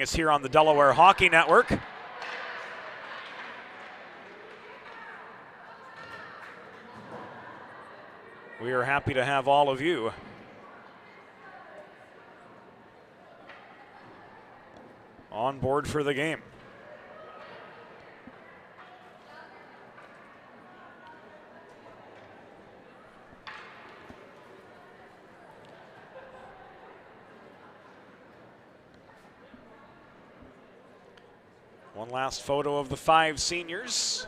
joining us here on the Delaware Hockey Network. We are happy to have all of you on board for the game. One last photo of the 5 seniors.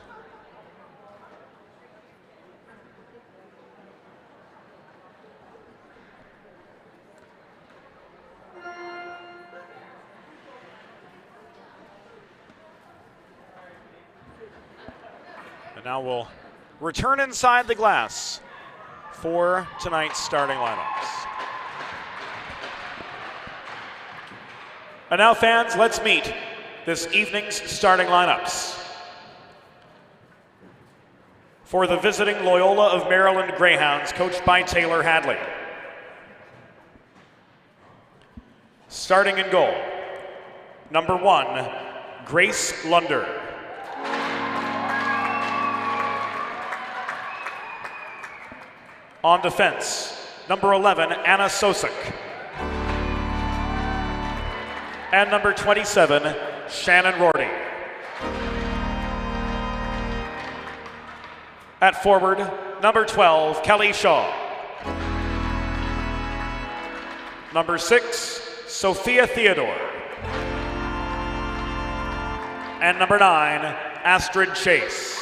And now we'll return inside the glass for tonight's starting lineups. And now, fans, let's meet this evening's starting lineups. For the visiting Loyola of Maryland Greyhounds, coached by Taylor Hadley. Starting in goal, number 1, Grace Lunder. On defense, number 11, Anna Sosik. And number 27, Shannon Rorty. At forward, number 12, Kelly Shaw. Number 6, Sophia Theodore. And number 9, Astrid Chase.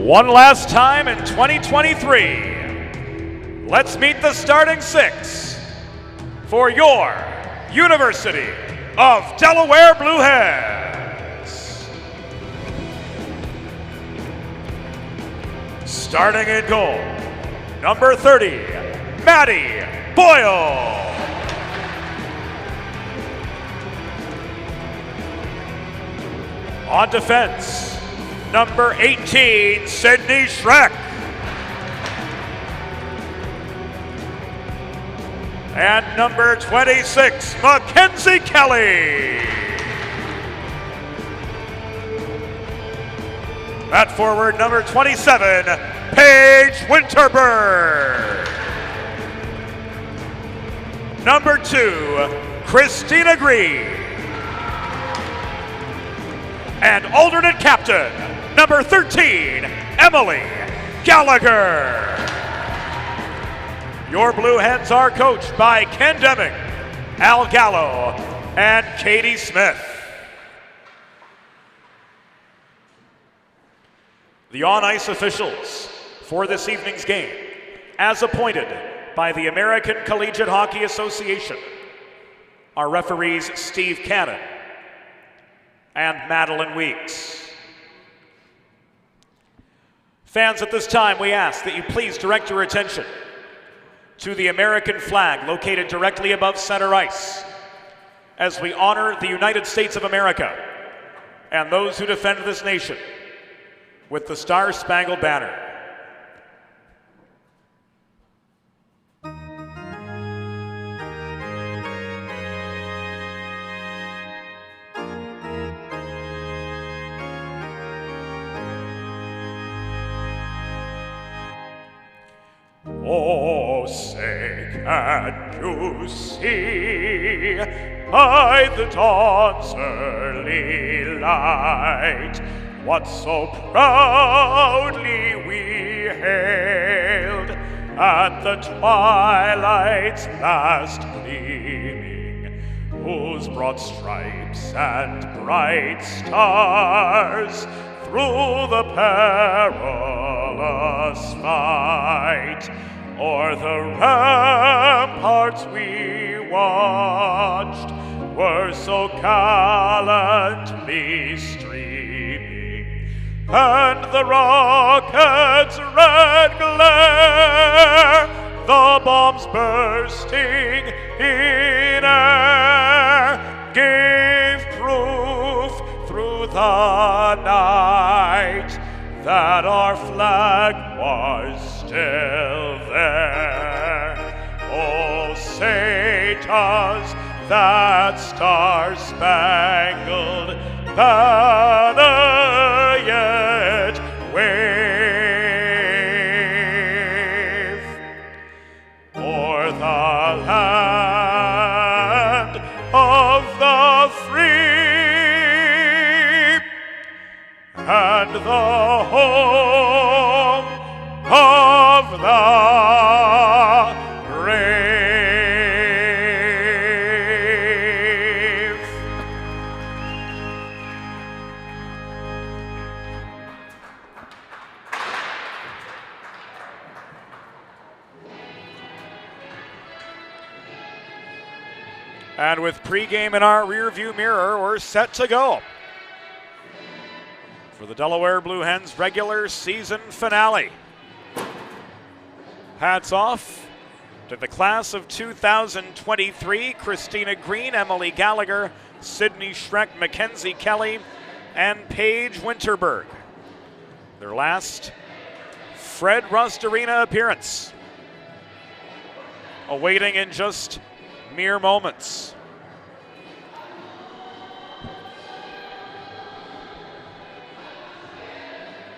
One last time in 2023, let's meet the starting 6 for your University of Delaware Blue Hens. Starting in goal, number 30, Maddie Boyle. On defense, number 18, Sydney Schreck. And number 26, Mackenzie Kelly. At forward, number 27, Paige Winterberg. Number 2, Christina Green. And alternate captain, number 13, Emily Gallagher. Your Blue Hens are coached by Ken Deming, Al Gallo, and Katie Smith. The on-ice officials for this evening's game, as appointed by the American Collegiate Hockey Association, are referees Steve Cannon and Madeline Weeks. Fans, at this time, we ask that you please direct your attention to the American flag located directly above center ice as we honor the United States of America and those who defend this nation with the Star-Spangled Banner. Oh, say, can you see by the dawn's early light what so proudly we hailed at the twilight's last gleaming, whose broad stripes and bright stars through the perilous fight o'er the ramparts we watched were so gallantly streaming, and the rocket's red glare, the bombs bursting in air, gave proof the night that our flag was still there. Oh, say does that star-spangled banner yet wave o'er the land of the free and the home of the brave. And with pregame in our rearview mirror, we're set to go for the Delaware Blue Hens regular season finale. Hats off to the class of 2023, Christina Green, Emily Gallagher, Sydney Schreck, Mackenzie Kelly, and Paige Winterberg. Their last Fred Rust Arena appearance, awaiting in just mere moments.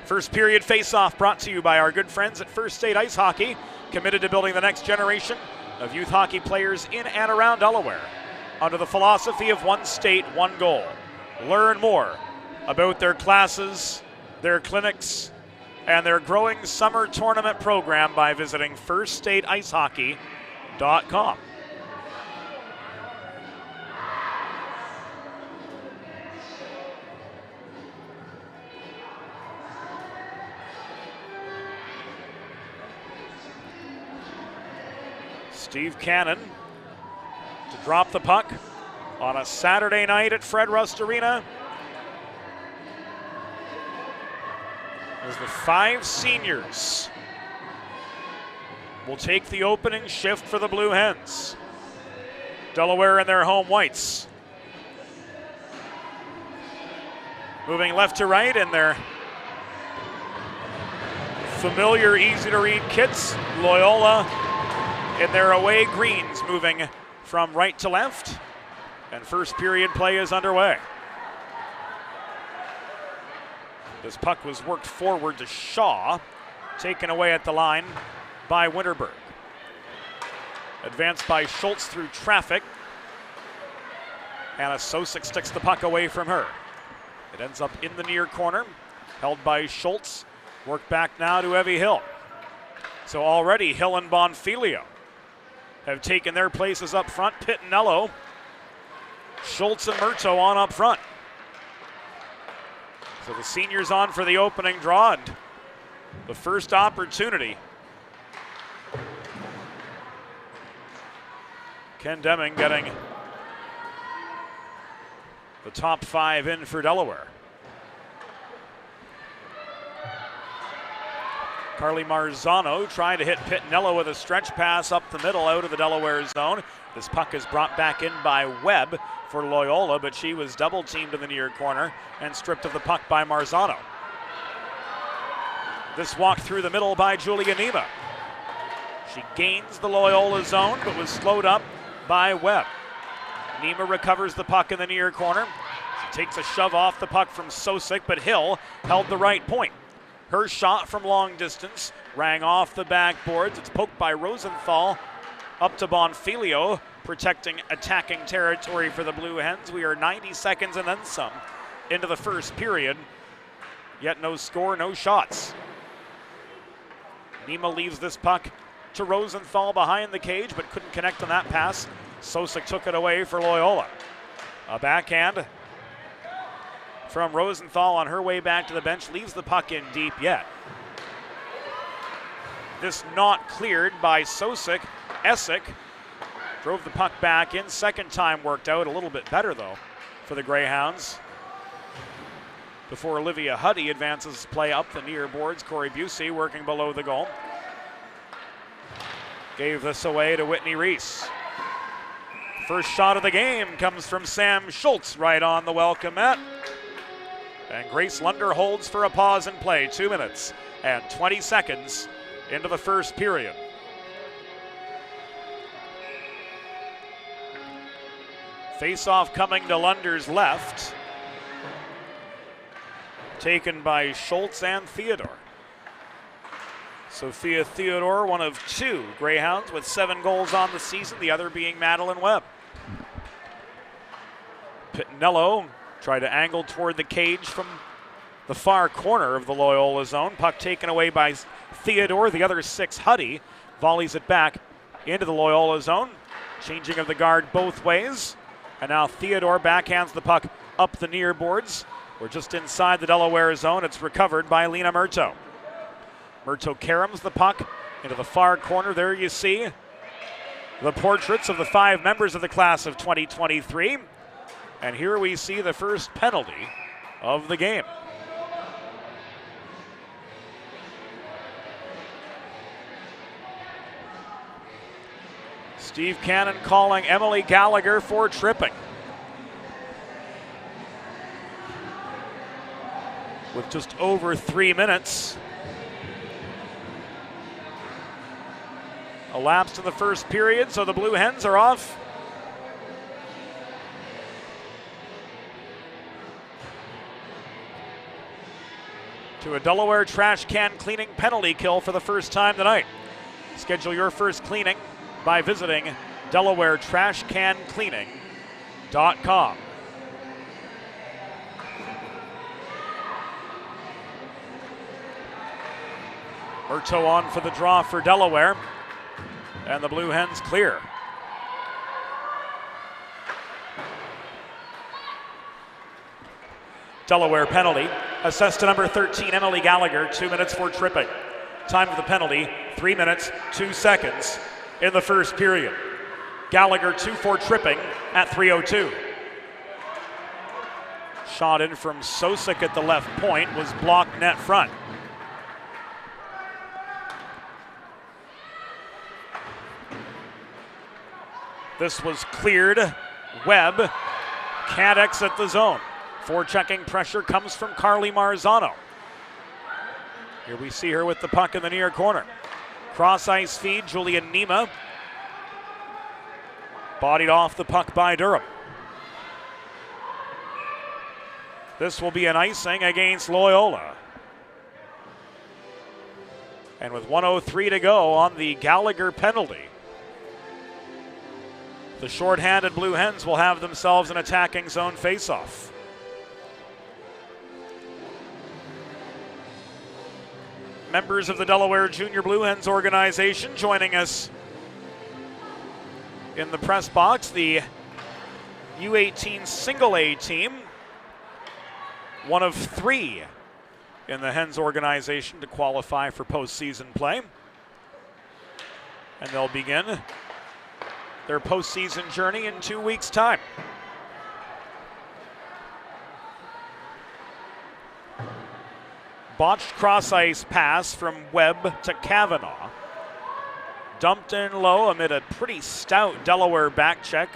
First period face-off brought to you by our good friends at First State Ice Hockey, committed to building the next generation of youth hockey players in and around Delaware under the philosophy of one state, one goal. Learn more about their classes, their clinics, and their growing summer tournament program by visiting firststateicehockey.com. Steve Cannon to drop the puck on a Saturday night at Fred Rust Arena as the 5 seniors will take the opening shift for the Blue Hens. Delaware in their home whites, moving left to right in their familiar, easy-to-read kits. Loyola in their away greens, moving from right to left, and first period play is underway. This puck was worked forward to Shaw, taken away at the line by Winterberg. Advanced by Schultz through traffic. Anna Sosik sticks the puck away from her. It ends up in the near corner, held by Schultz. Work back now to Evie Hill. So already Hill and Bonfilio have taken their places up front. Pittinello, Schultz, and Murto on up front. So the seniors on for the opening draw, and the first opportunity. Ken Deming getting the top 5 in for Delaware. Carly Marzano trying to hit Pittinello with a stretch pass up the middle out of the Delaware zone. This puck is brought back in by Webb for Loyola, but she was double teamed in the near corner and stripped of the puck by Marzano. This walk through the middle by Julia Nima. She gains the Loyola zone, but was slowed up by Webb. Nima recovers the puck in the near corner. She takes a shove off the puck from Sosik, but Hill held the right point. Her shot from long distance rang off the backboards. It's poked by Rosenthal up to Bonfilio, protecting attacking territory for the Blue Hens. We are 90 seconds and then some into the first period. Yet no score, no shots. Nima leaves this puck to Rosenthal behind the cage, but couldn't connect on that pass. Sosik took it away for Loyola. A backhand from Rosenthal on her way back to the bench, leaves the puck in deep yet. This not cleared by Sosik. Essick drove the puck back in. Second time worked out a little bit better though for the Greyhounds. Before Olivia Huddy advances play up the near boards. Corey Busey working below the goal. Gave this away to Whitney Reese. First shot of the game comes from Sam Schultz right on the welcome mat. And Grace Lunder holds for a pause in play. 2 minutes and 20 seconds into the first period. Face-off coming to Lunder's left. Taken by Schultz and Theodore. Sophia Theodore, one of 2 Greyhounds with 7 goals on the season, the other being Madeline Webb. Pittinello tried to angle toward the cage from the far corner of the Loyola zone. Puck taken away by Theodore. The other 6, Huddy, volleys it back into the Loyola zone. Changing of the guard both ways. And now Theodore backhands the puck up the near boards. We're just inside the Delaware zone. It's recovered by Lena Murto. Murto caroms the puck into the far corner. There you see the portraits of the 5 members of the class of 2023. And here we see the first penalty of the game. Steve Cannon calling Emily Gallagher for tripping. With just over 3 minutes elapsed in the first period, so the Blue Hens are off. To a Delaware trash can cleaning penalty kill for the first time tonight. Schedule your first cleaning by visiting DelawareTrashCanCleaning.com. Murto on for the draw for Delaware, and the Blue Hens clear. Delaware penalty, assessed to number 13, Emily Gallagher, 2 minutes for tripping. Time of the penalty, 3 minutes, 2 seconds in the first period. Gallagher 2 for tripping at 3:02. Shot in from Sosik at the left point was blocked net front. This was cleared. Webb can't exit the zone. Forechecking pressure comes from Carly Marzano. Here we see her with the puck in the near corner. Cross ice feed, Julian Nima. Bodied off the puck by Durham. This will be an icing against Loyola. And with 1:03 to go on the Gallagher penalty, the shorthanded Blue Hens will have themselves an attacking zone faceoff. Members of the Delaware Junior Blue Hens organization joining us in the press box, the U18 single A team, one of 3 in the Hens organization to qualify for postseason play. And they'll begin their postseason journey in 2 weeks' time. Botched cross-ice pass from Webb to Kavanaugh. Dumped in low amid a pretty stout Delaware back check.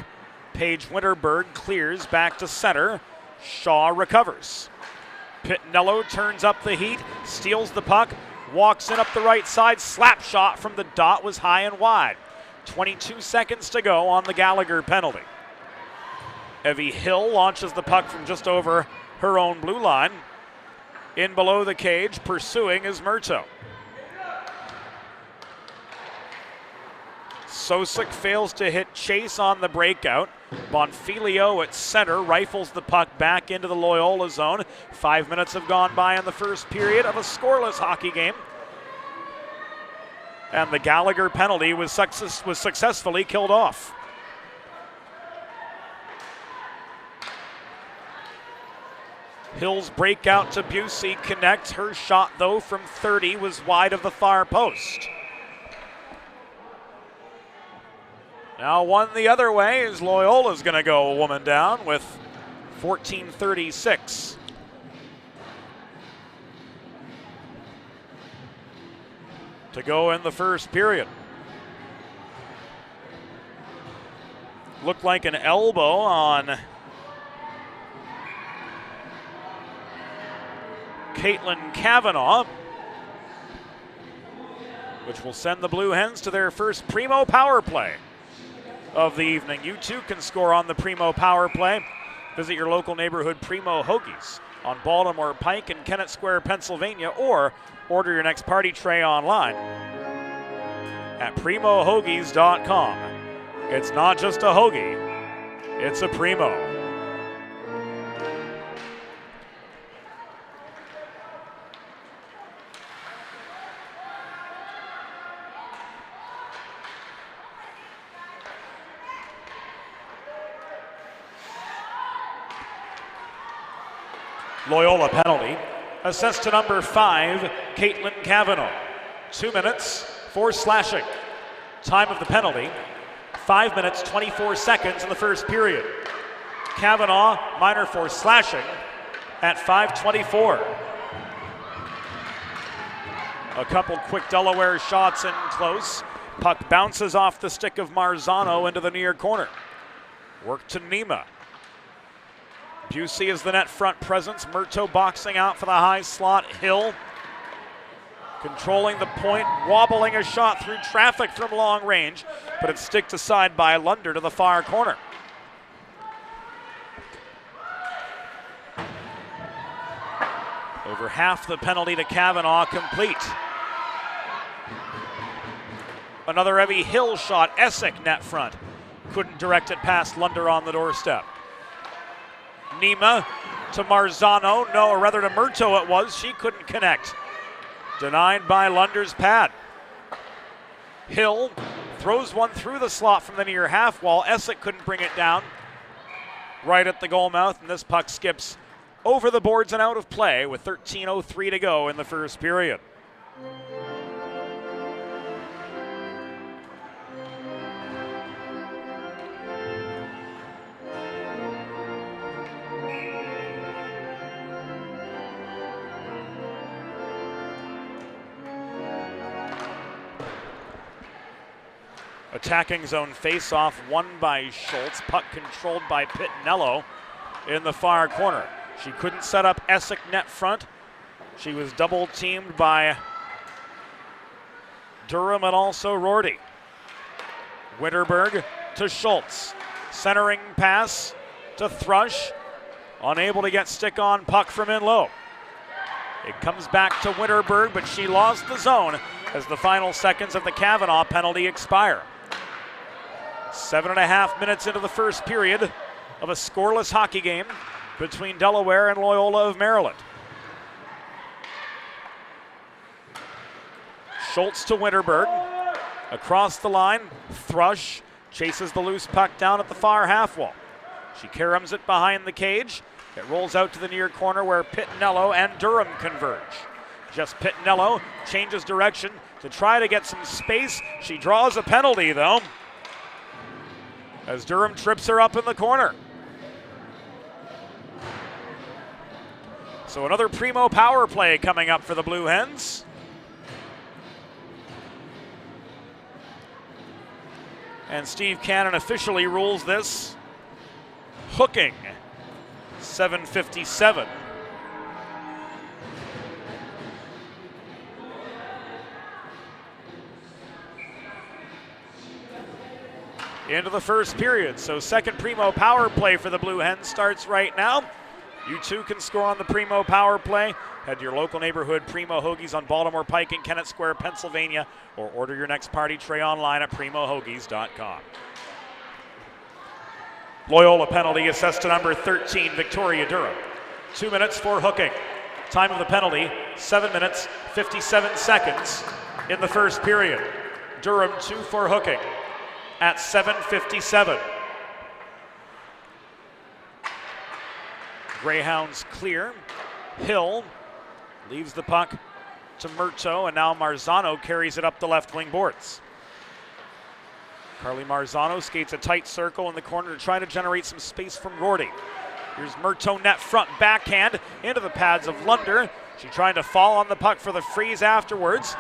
Paige Winterberg clears back to center. Shaw recovers. Pittinello turns up the heat, steals the puck, walks in up the right side. Slap shot from the dot was high and wide. 22 seconds to go on the Gallagher penalty. Evie Hill launches the puck from just over her own blue line. In below the cage, pursuing is Murto. Sosik fails to hit chase on the breakout. Bonfilio at center rifles the puck back into the Loyola zone. 5 minutes have gone by in the first period of a scoreless hockey game. And the Gallagher penalty was successfully killed off. Hill's breakout to Busey connects. Her shot, though, from 30 was wide of the far post. Now one the other way is Loyola's going to go a woman down with 14:36. To go in the first period. Looked like an elbow on Caitlin Kavanaugh, which will send the Blue Hens to their first primo power play of the evening. You too can score on the primo power play. Visit your local neighborhood Primo Hoagies on Baltimore Pike in Kennett Square, Pennsylvania, or order your next party tray online at primohoagies.com. It's not just a hoagie, it's a primo. Loyola penalty, assessed to number 5, Caitlin Kavanaugh. 2 minutes for slashing. Time of the penalty, 5 minutes, 24 seconds in the first period. Kavanaugh, minor for slashing at 5:24. A couple quick Delaware shots in close. Puck bounces off the stick of Marzano into the near corner. Work to Nima. Busey is the net front presence. Murto boxing out for the high slot. Hill controlling the point, wobbling a shot through traffic from long range, but it's sticked aside by Lunder to the far corner. Over half the penalty to Kavanaugh complete. Another heavy Hill shot. Essick net front. Couldn't direct it past Lunder on the doorstep. Nima to Marzano, no, or rather to Murto it was. She couldn't connect. Denied by Lunder's pad. Hill throws one through the slot from the near half wall. Essick couldn't bring it down. Right at the goal mouth, and this puck skips over the boards and out of play with 13:03 to go in the first period. Attacking zone face-off won by Schultz. Puck controlled by Pittinello in the far corner. She couldn't set up Essick net front. She was double-teamed by Durham and also Rorty. Winterberg to Schultz. Centering pass to Thrush. Unable to get stick on puck from in low. It comes back to Winterberg, but she lost the zone as the final seconds of the Kavanaugh penalty expire. 7.5 minutes into the first period of a scoreless hockey game between Delaware and Loyola of Maryland. Schultz to Winterberg. Across the line, Thrush chases the loose puck down at the far half wall. She caroms it behind the cage. It rolls out to the near corner where Pittinello and Durham converge. Just Pittinello changes direction to try to get some space. She draws a penalty though, as Durham trips her up in the corner. So another primo power play coming up for the Blue Hens. And Steve Cannon officially rules this hooking. 7:57. Into the first period. So second primo power play for the Blue Hens starts right now. You too can score on the primo power play. Head to your local neighborhood Primo Hoagies on Baltimore Pike in Kennett Square, Pennsylvania, or order your next party tray online at primohoagies.com. Loyola penalty assessed to number 13, Victoria Durham. 2 minutes for hooking. Time of the penalty, 7 minutes, 57 seconds in the first period. Durham 2 for hooking at 7:57. Greyhounds clear. Hill leaves the puck to Murto, and now Marzano carries it up the left wing boards. Carly Marzano skates a tight circle in the corner to try to generate some space from Rorty. Here's Murto net front backhand into the pads of Lunder. She tried to fall on the puck for the freeze afterwards,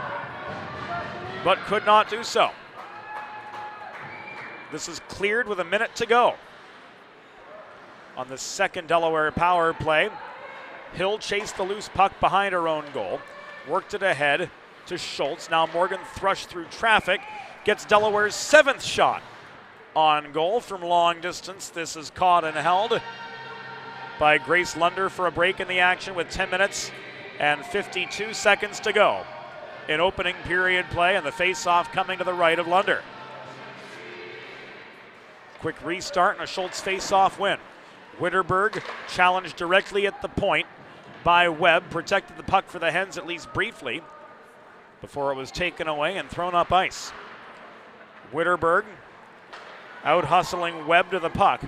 but could not do so. This is cleared with a minute to go on the second Delaware power play. Hill chased the loose puck behind her own goal, worked it ahead to Schultz. Now Morgan thrust through traffic, gets Delaware's 7th shot on goal from long distance. This is caught and held by Grace Lunder for a break in the action with 10 minutes and 52 seconds to go in opening period play, and the face-off coming to the right of Lunder. Quick restart and a Schultz face-off win. Witterberg challenged directly at the point by Webb, protected the puck for the Hens at least briefly before it was taken away and thrown up ice. Witterberg out hustling Webb to the puck.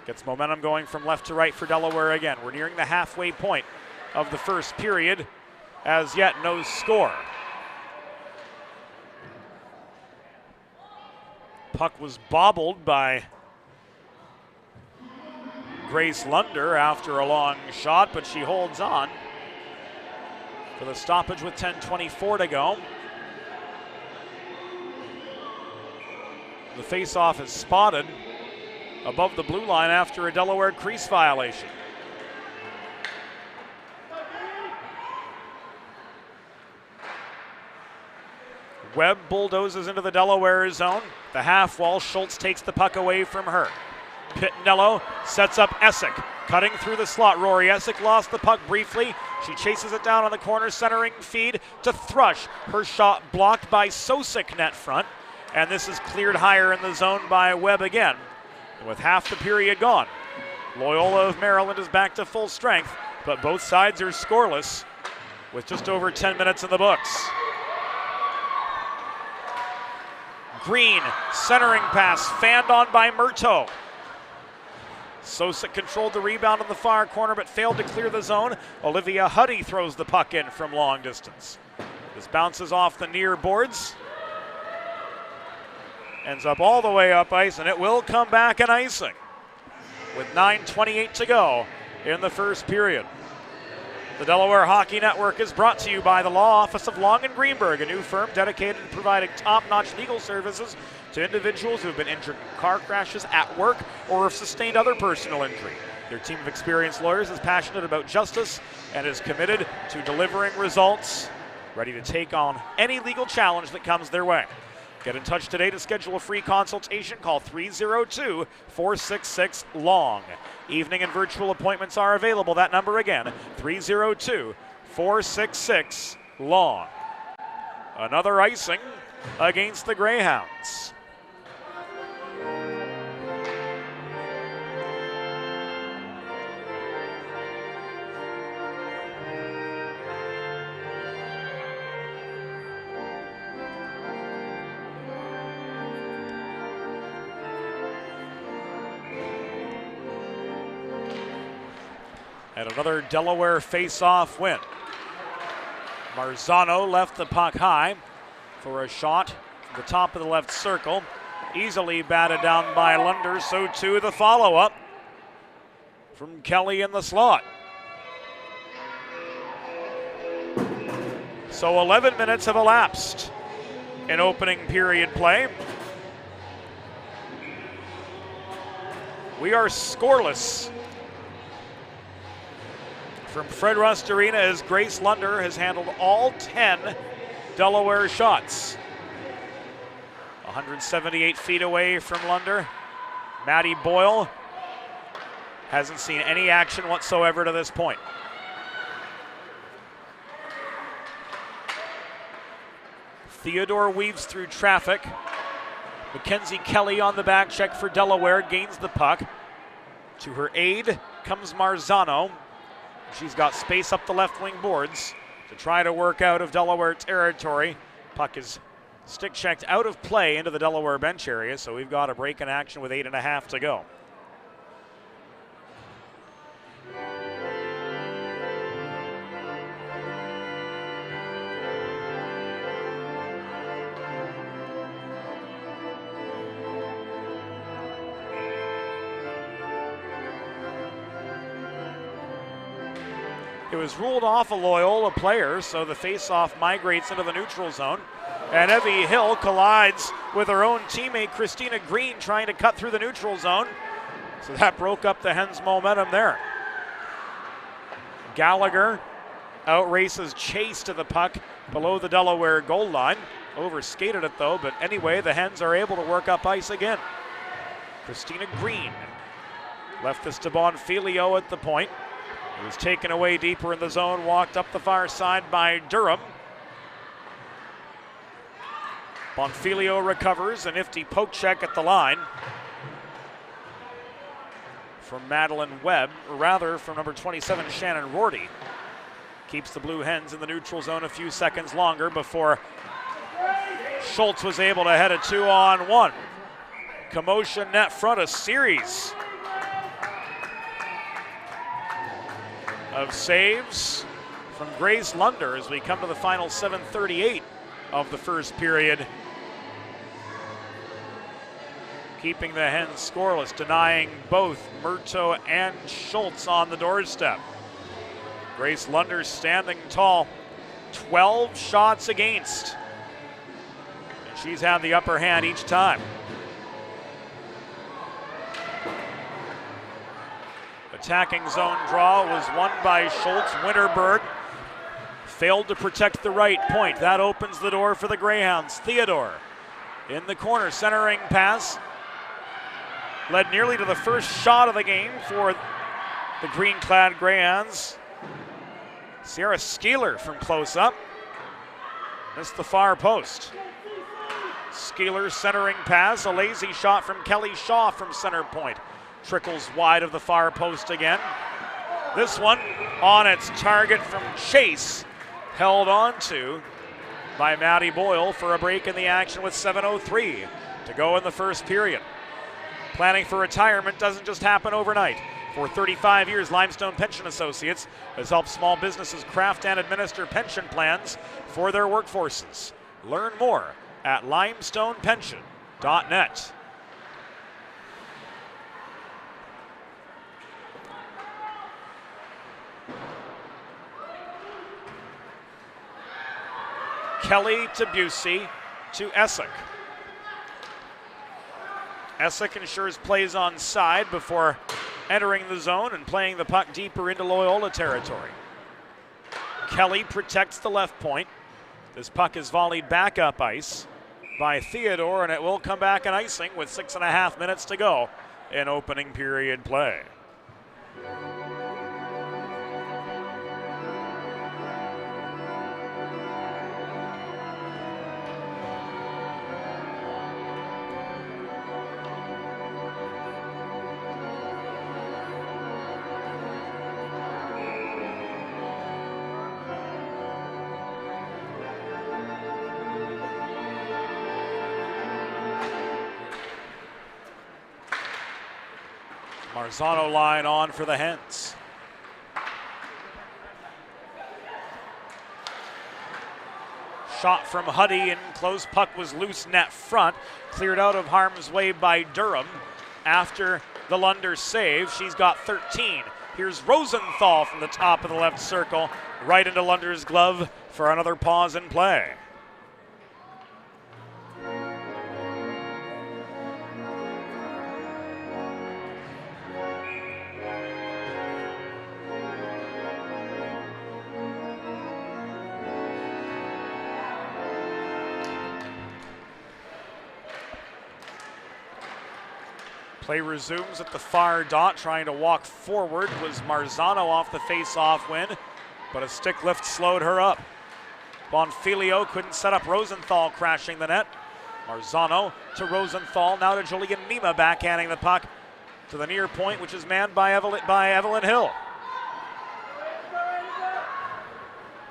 Gets momentum going from left to right for Delaware again. We're nearing the halfway point of the first period. As yet, no score. Puck was bobbled by Grace Lunder after a long shot, but she holds on for the stoppage with 10:24 to go. The faceoff is spotted above the blue line after a Delaware crease violation. Webb bulldozes into the Delaware zone. The half wall, Schultz takes the puck away from her. Pitnello sets up Essick, cutting through the slot. Rory Essick lost the puck briefly. She chases it down on the corner, centering feed to Thrush. Her shot blocked by Sosick net front, and this is cleared higher in the zone by Webb again. And with half the period gone, Loyola of Maryland is back to full strength, but both sides are scoreless with just over 10 minutes in the books. Green, centering pass, fanned on by Murto. Sosick controlled the rebound in the far corner but failed to clear the zone. Olivia Huddy throws the puck in from long distance. This bounces off the near boards. Ends up all the way up ice, and it will come back in icing with 9:28 to go in the first period. The Delaware Hockey Network is brought to you by the Law Office of Long & Greenberg, a new firm dedicated to providing top-notch legal services to individuals who have been injured in car crashes, at work, or have sustained other personal injury. Their team of experienced lawyers is passionate about justice and is committed to delivering results, ready to take on any legal challenge that comes their way. Get in touch today to schedule a free consultation. Call 302-466-LONG. Evening and virtual appointments are available. That number again, 302-466-LONG. Another icing against the Greyhounds. And another Delaware face-off win. Marzano left the puck high for a shot from the top of the left circle. Easily batted down by Lunder, so too the follow-up from Kelly in the slot. So 11 minutes have elapsed in opening period play. We are scoreless from Fred Rust Arena as Grace Lunder has handled all 10 Delaware shots. 178 feet away from Lunder. Maddie Boyle hasn't seen any action whatsoever to this point. Theodore weaves through traffic. Mackenzie Kelly on the back check for Delaware, gains the puck. To her aid comes Marzano. She's got space up the left wing boards to try to work out of Delaware territory. Puck is stick checked out of play into the Delaware bench area, so we've got a break in action with 8.5 to go. It was ruled off a Loyola player, so the faceoff migrates into the neutral zone. And Evie Hill collides with her own teammate Christina Green trying to cut through the neutral zone. So that broke up the Hens' momentum there. Gallagher outraces Chase to the puck below the Delaware goal line. Overskated it though, but anyway, the Hens are able to work up ice again. Christina Green left this to Bonfilio at the point. It was taken away deeper in the zone, walked up the far side by Durham. Bonfilio recovers, a nifty poke check at the line from Madeline Webb, or rather from number 27, Shannon Rorty. Keeps the Blue Hens in the neutral zone a few seconds longer before Schultz was able to head a 2-on-1. Commotion net front, a series of saves from Grace Lunder as we come to the final 7:38 of the first period. Keeping the Hens scoreless, denying both Murto and Schultz on the doorstep. Grace Lunder standing tall, 12 shots against. And she's had the upper hand each time. Attacking zone draw was won by Schultz. Winterberg failed to protect the right point. That opens the door for the Greyhounds. Theodore in the corner, centering pass. Led nearly to the first shot of the game for the green-clad Greyhounds. Sierra Skeeler from close up. Missed the far post. Skeeler centering pass, a lazy shot from Kelly Shaw from center point. Trickles wide of the far post again. This one on its target from Chase. Held on to by Maddie Boyle for a break in the action with 7:03 to go in the first period. Planning for retirement doesn't just happen overnight. For 35 years, Limestone Pension Associates has helped small businesses craft and administer pension plans for their workforces. Learn more at limestonepension.net. Kelly to Busey to Essick. Essick ensures plays on side before entering the zone and playing the puck deeper into Loyola territory. Kelly protects the left point. This puck is volleyed back up ice by Theodore, and it will come back in icing with 6.5 minutes to go in opening period play. Marzano line on for the Hens. Shot from Huddy in close, puck was loose net front. Cleared out of harm's way by Durham after the Lunder save. She's got 13. Here's Rosenthal from the top of the left circle, right into Lunder's glove for another pause in play. Play resumes at the far dot. Trying to walk forward was Marzano off the face-off win, but a stick lift slowed her up. Bonfilio couldn't set up Rosenthal, crashing the net. Marzano to Rosenthal, now to Julian Nima, backhanding the puck to the near point, which is manned by Evelyn Hill.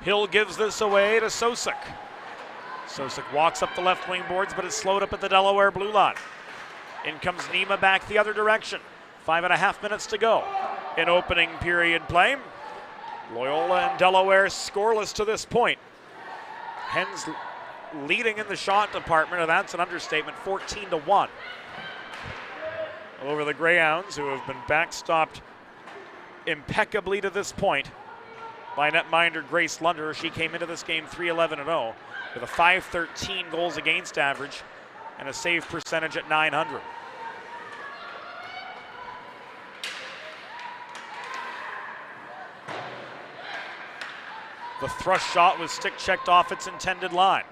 Hill gives this away to Sosek. Sosek walks up the left wing boards, but is slowed up at the Delaware blue line. In comes Nima back the other direction. 5.5 minutes to go in opening period play. Loyola and Delaware scoreless to this point. Hens leading in the shot department, and that's an understatement, 14-1 over the Greyhounds, who have been backstopped impeccably to this point by netminder Grace Lunder. She came into this game 3-11-0 with a .513 goals against average and a save percentage at .900. The thrust shot was stick checked off its intended line.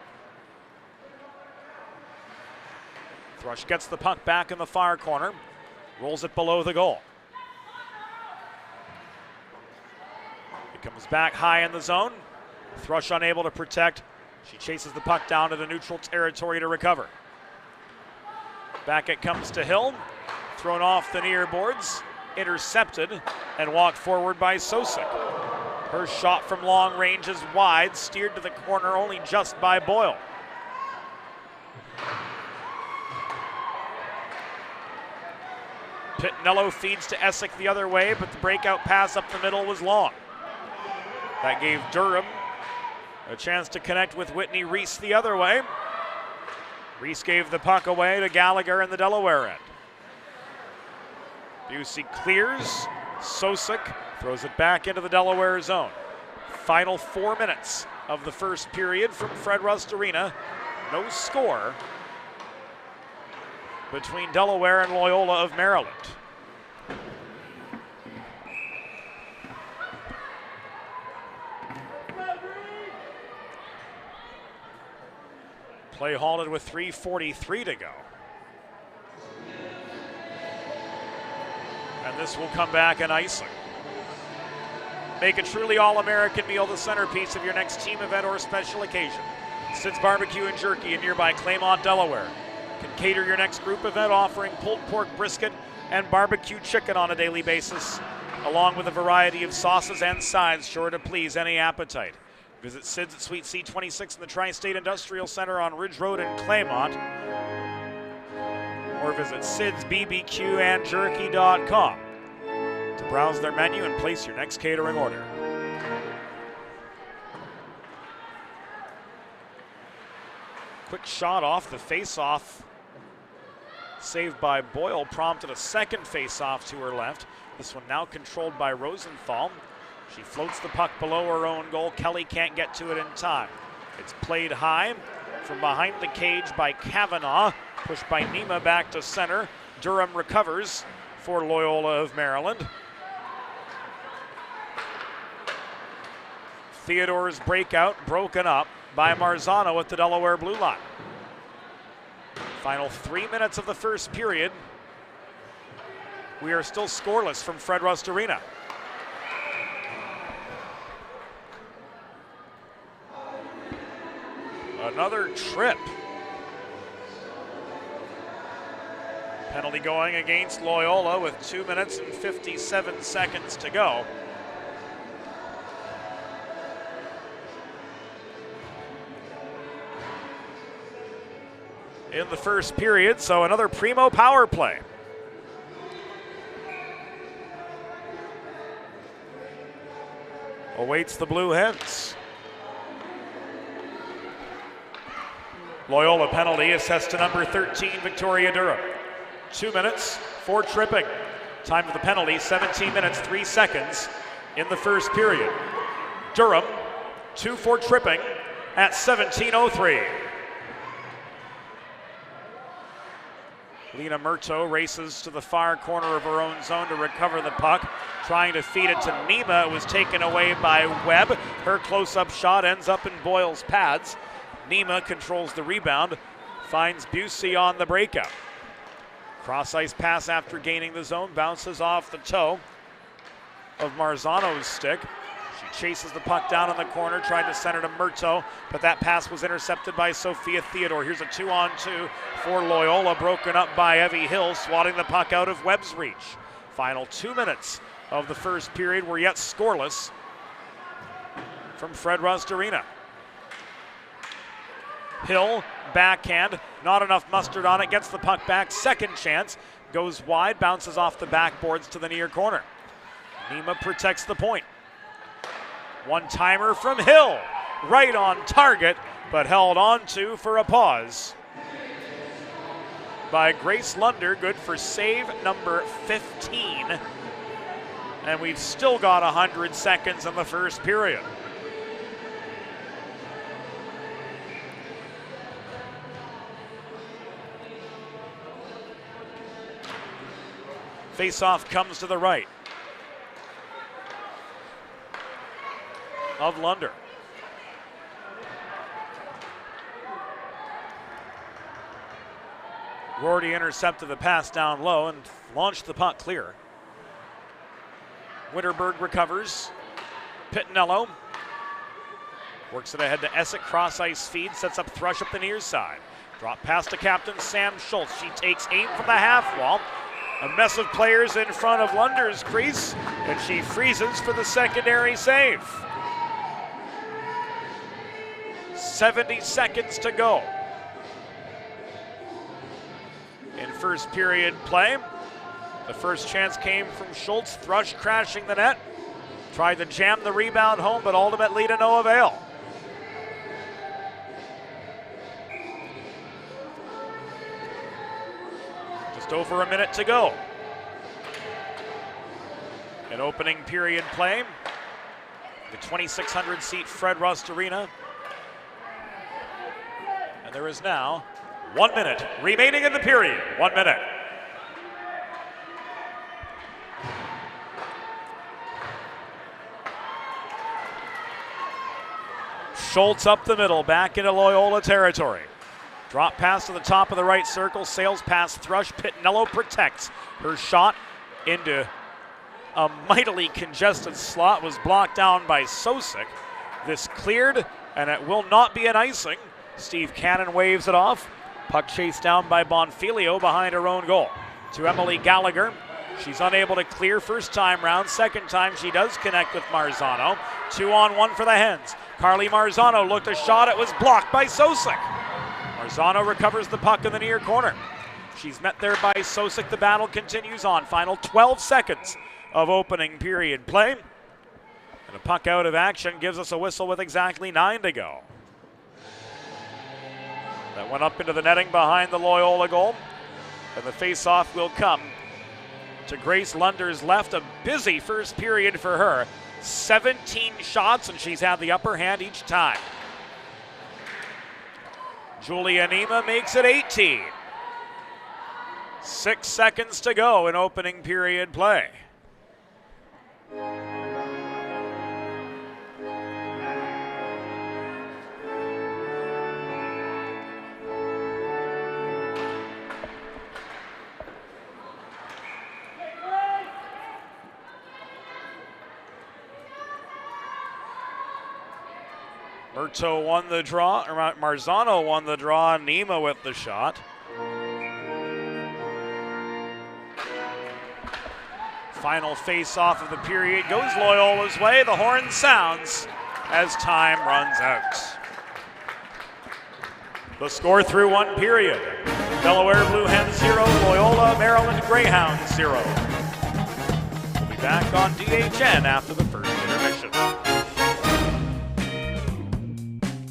Thrush gets the puck back in the far corner, rolls it below the goal. It comes back high in the zone. Thrush unable to protect. She chases the puck down to the neutral territory to recover. Back it comes to Hill, thrown off the near boards, intercepted, and walked forward by Sosik. Her shot from long range is wide, steered to the corner only just by Boyle. Pitnello feeds to Essick the other way, but the breakout pass up the middle was long. That gave Durham a chance to connect with Whitney Reese the other way. Reese gave the puck away to Gallagher in the Delaware end. Busey clears, Sosik throws it back into the Delaware zone. Final 4 minutes of the first period from Fred Rust Arena. No score between Delaware and Loyola of Maryland. Play halted with 3:43 to go. And this will come back in icing. Make a truly all-American meal the centerpiece of your next team event or special occasion. Sid's Barbecue and Jerky in nearby Claymont, Delaware can cater your next group event, offering pulled pork brisket and barbecue chicken on a daily basis, along with a variety of sauces and sides sure to please any appetite. Visit Sid's at Suite C26 in the Tri-State Industrial Center on Ridge Road in Claymont, or visit sidsbbqandjerky.com to browse their menu and place your next catering order. Quick shot off the face-off, saved by Boyle, prompted a second face-off to her left. This one now controlled by Rosenthal. She floats the puck below her own goal. Kelly can't get to it in time. It's played high from behind the cage by Kavanaugh, pushed by Nima back to center. Durham recovers for Loyola of Maryland. Theodore's breakout broken up by Marzano at the Delaware blue line. Final 3 minutes of the first period. We are still scoreless from Fred Rust Arena. Another trip. Penalty going against Loyola with 2 minutes and 57 seconds to go. In the first period, so another primo power play. Awaits the Blue Hens. Loyola penalty assessed to number 13, Victoria Durham. 2 minutes for tripping. Time of the penalty, 17 minutes, 3 seconds in the first period. Durham, 2 for tripping at 17:03. Lena Murto races to the far corner of her own zone to recover the puck, trying to feed it to Nima. It was taken away by Webb. Her close-up shot ends up in Boyle's pads. Nima controls the rebound, finds Busey on the breakout. Cross-ice pass after gaining the zone, bounces off the toe of Marzano's stick. She chases the puck down in the corner, tried to send it to Murto, but that pass was intercepted by Sophia Theodore. Here's a 2-on-2 for Loyola, broken up by Evie Hill, swatting the puck out of Webb's reach. Final 2 minutes of the first period were yet scoreless from Fred Rust Arena. Hill, backhand, not enough mustard on it, gets the puck back, second chance, goes wide, bounces off the backboards to the near corner. Nima protects the point. One-timer from Hill, right on target, but held on to for a pause by Grace Lunder, good for save number 15. And we've still got 100 seconds in the first period. Face-off comes to the right of Lunder. Rorty intercepted the pass down low and launched the puck clear. Winterberg recovers. Pittinello works it ahead to Essick, cross ice feed, sets up Thrush up the near side. Drop pass to captain Sam Schultz. She takes aim from the half wall. A mess of players in front of Lunder's crease, and she freezes for the secondary save. 70 seconds to go in first period play. The first chance came from Schultz. Thrush crashing the net. Tried to jam the rebound home, but ultimately to no avail. Just over a minute to go in opening period play. The 2,600 seat Fred Rust Arena. And there is now 1 minute remaining in the period. 1 minute. Schultz up the middle, back into Loyola territory. Drop pass to the top of the right circle, sails past Thrush. Pittinello protects her shot into a mightily congested slot, was blocked down by Sosick. This cleared, and it will not be an icing. Steve Cannon waves it off. Puck chased down by Bonfilio behind her own goal. To Emily Gallagher. She's unable to clear first time round. Second time she does connect with Marzano. 2-on-1 for the Hens. Carly Marzano looked a shot. It was blocked by Sosick. Marzano recovers the puck in the near corner. She's met there by Sosick. The battle continues on. Final 12 seconds of opening period play. And a puck out of action gives us a whistle with exactly 9 to go. That went up into the netting behind the Loyola goal. And the face-off will come to Grace Lunder's left. A busy first period for her. 17 shots, and she's had the upper hand each time. Julia Nima makes it 18. 6 seconds to go in opening period play. Murto won the draw, or Marzano won the draw, Nima with the shot. Final face-off of the period goes Loyola's way. The horn sounds as time runs out. The score through one period. Delaware Blue Hens 0, Loyola Maryland Greyhounds 0. We'll be back on DHN after the first intermission.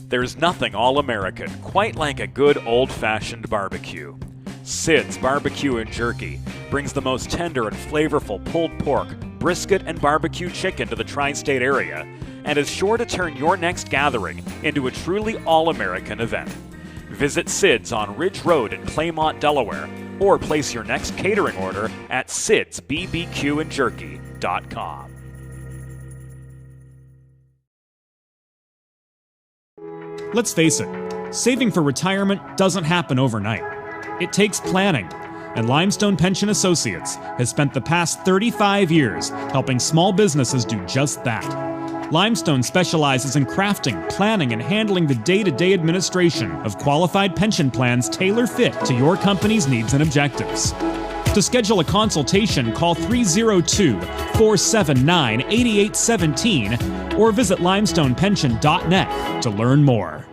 There's nothing all-American quite like a good old-fashioned barbecue. Sid's Barbecue and Jerky brings the most tender and flavorful pulled pork, brisket, and barbecue chicken to the tri-state area and is sure to turn your next gathering into a truly all-American event. Visit Sid's on Ridge Road in Claymont, Delaware, or place your next catering order at sidsbbqandjerky.com. Let's face it, saving for retirement doesn't happen overnight. It takes planning, and Limestone Pension Associates has spent the past 35 years helping small businesses do just that. Limestone specializes in crafting, planning, and handling the day-to-day administration of qualified pension plans tailor-fit to your company's needs and objectives. To schedule a consultation, call 302-479-8817 or visit limestonepension.net to learn more.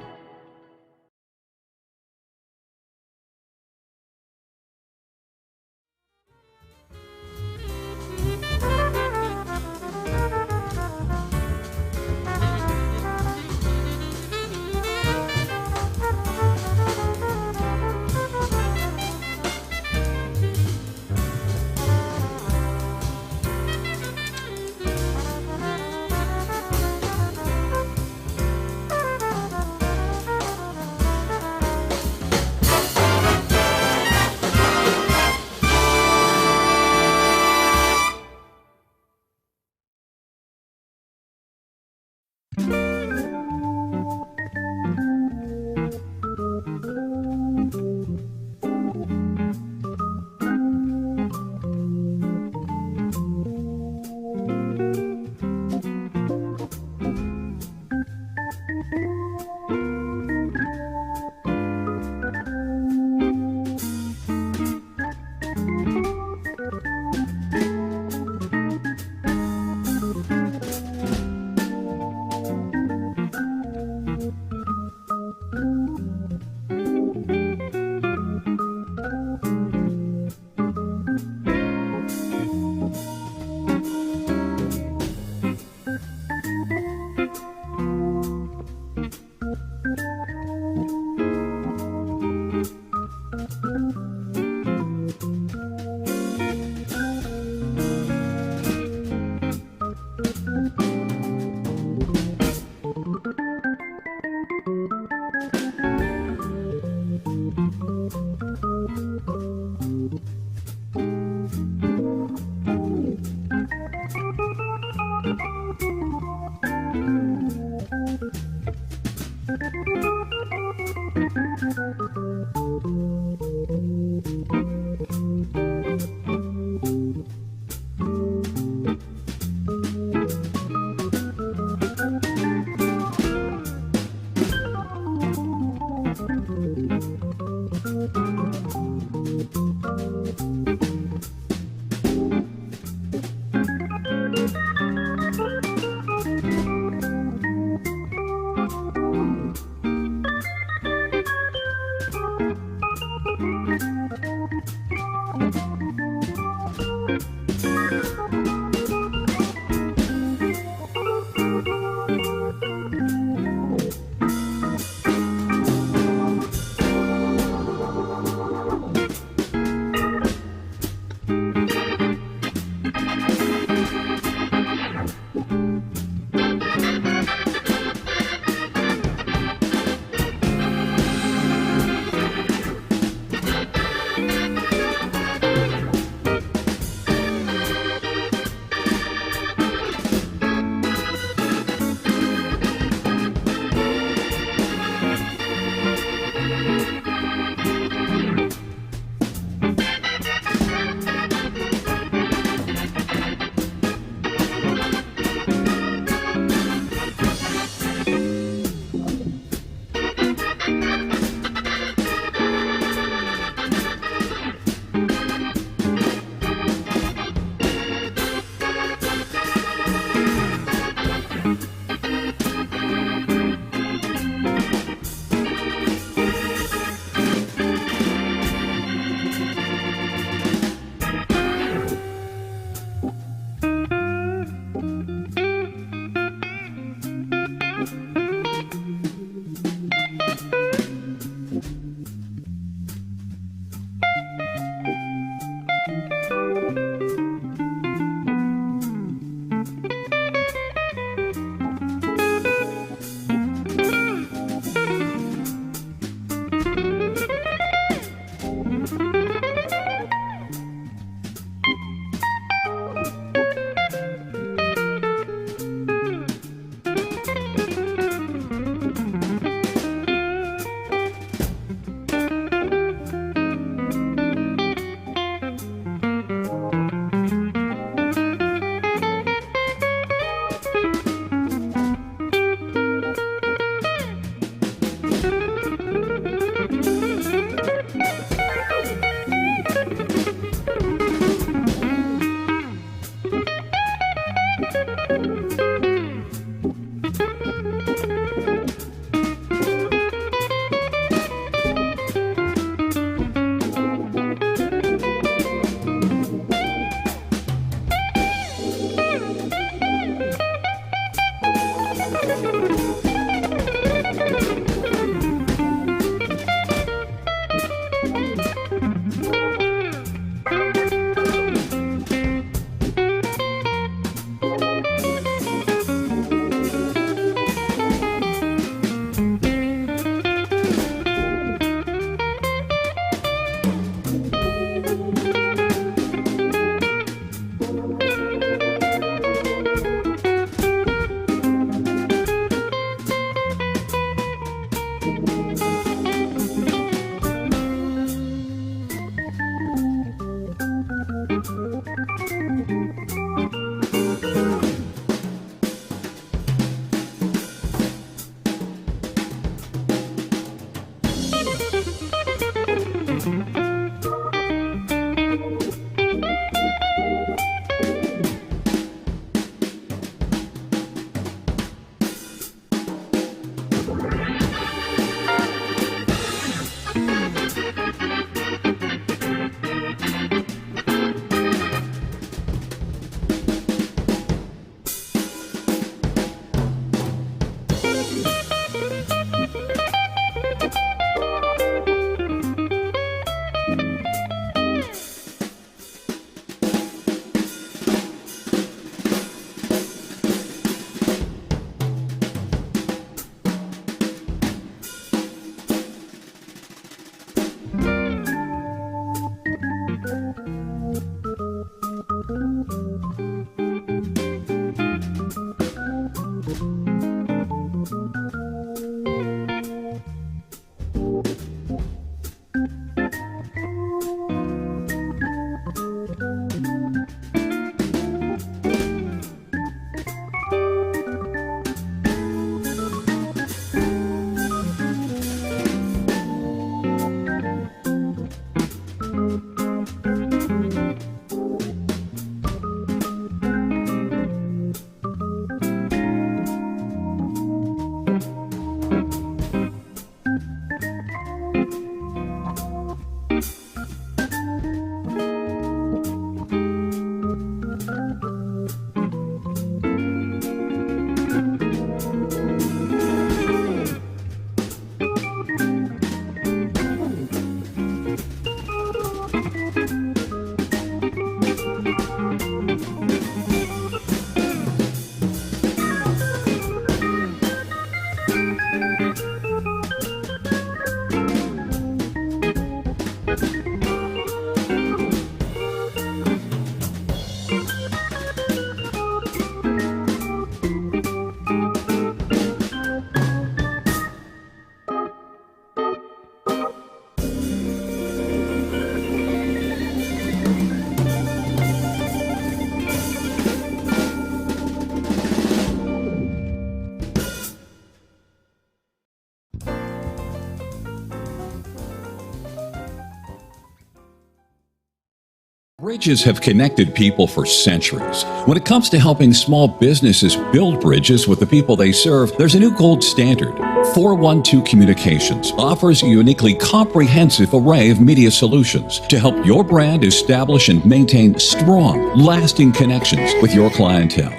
Bridges have connected people for centuries. When it comes to helping small businesses build bridges with the people they serve, there's a new gold standard. 412 Communications offers a uniquely comprehensive array of media solutions to help your brand establish and maintain strong, lasting connections with your clientele.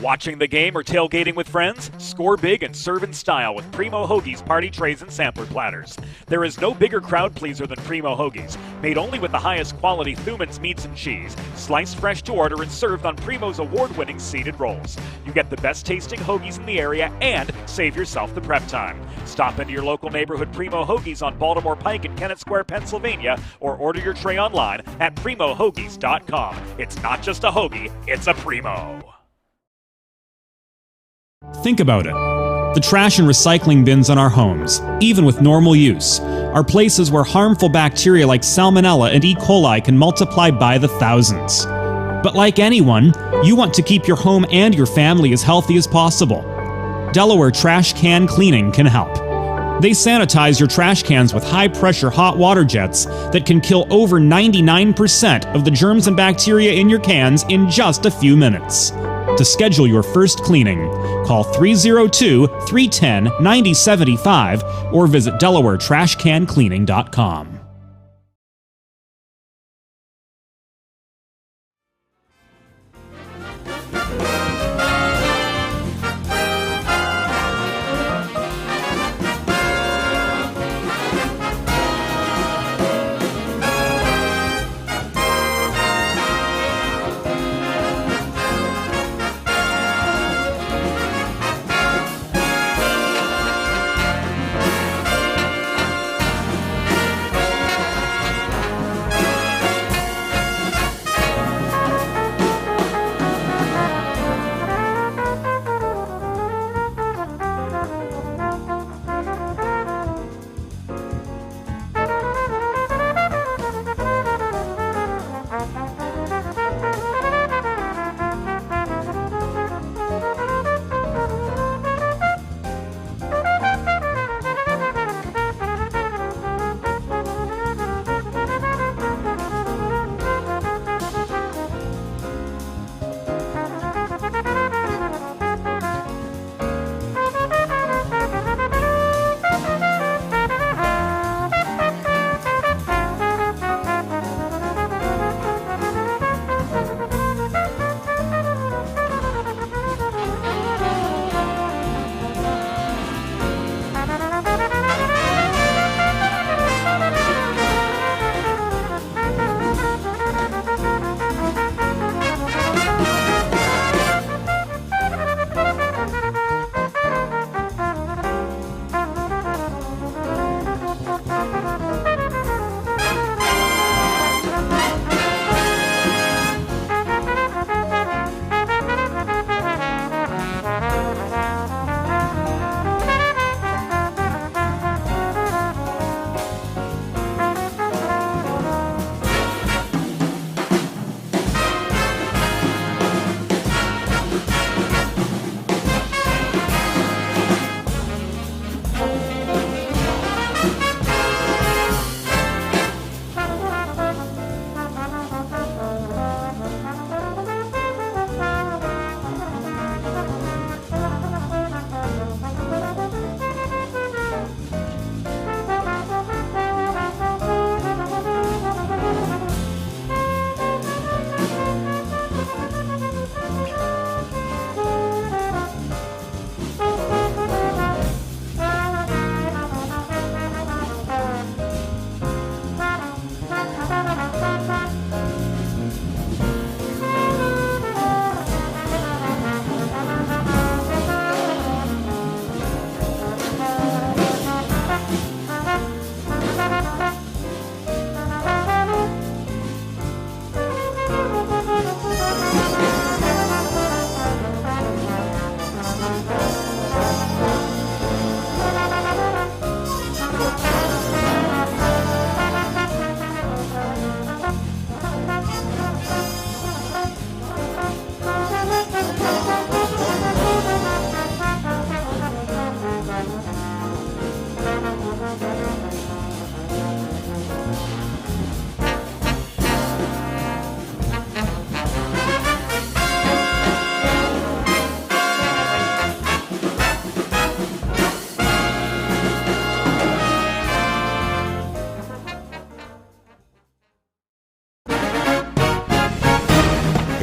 Watching the game or tailgating with friends? Score big and serve in style with Primo Hoagie's party trays and sampler platters. There is no bigger crowd pleaser than Primo Hoagie's, made only with the highest quality Thuman's meats and cheese, sliced fresh to order and served on Primo's award-winning seeded rolls. You get the best tasting hoagies in the area and save yourself the prep time. Stop into your local neighborhood Primo Hoagie's on Baltimore Pike in Kennett Square, Pennsylvania, or order your tray online at primohoagies.com. It's not just a hoagie, it's a Primo. Think about it. The trash and recycling bins in our homes, even with normal use, are places where harmful bacteria like Salmonella and E. coli can multiply by the thousands. But like anyone, you want to keep your home and your family as healthy as possible. Delaware Trash Can Cleaning can help. They sanitize your trash cans with high-pressure hot water jets that can kill over 99% of the germs and bacteria in your cans in just a few minutes. To schedule your first cleaning, call 302-310-9075 or visit DelawareTrashCanCleaning.com.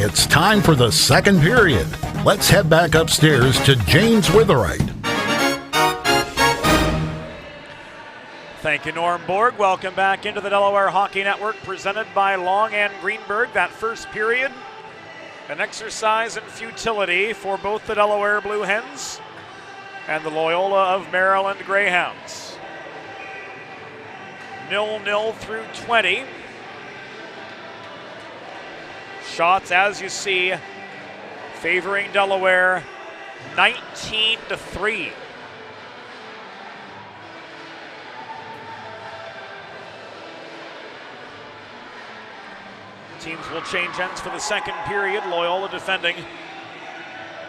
It's time for the second period. Let's head back upstairs to James Witherite. Thank you, Norm Borg. Welcome back into the Delaware Hockey Network, presented by Long and Greenberg. That first period, an exercise in futility for both the Delaware Blue Hens and the Loyola of Maryland Greyhounds. 0-0 through 20. Shots, as you see, favoring Delaware 19-3. Teams will change ends for the second period. Loyola defending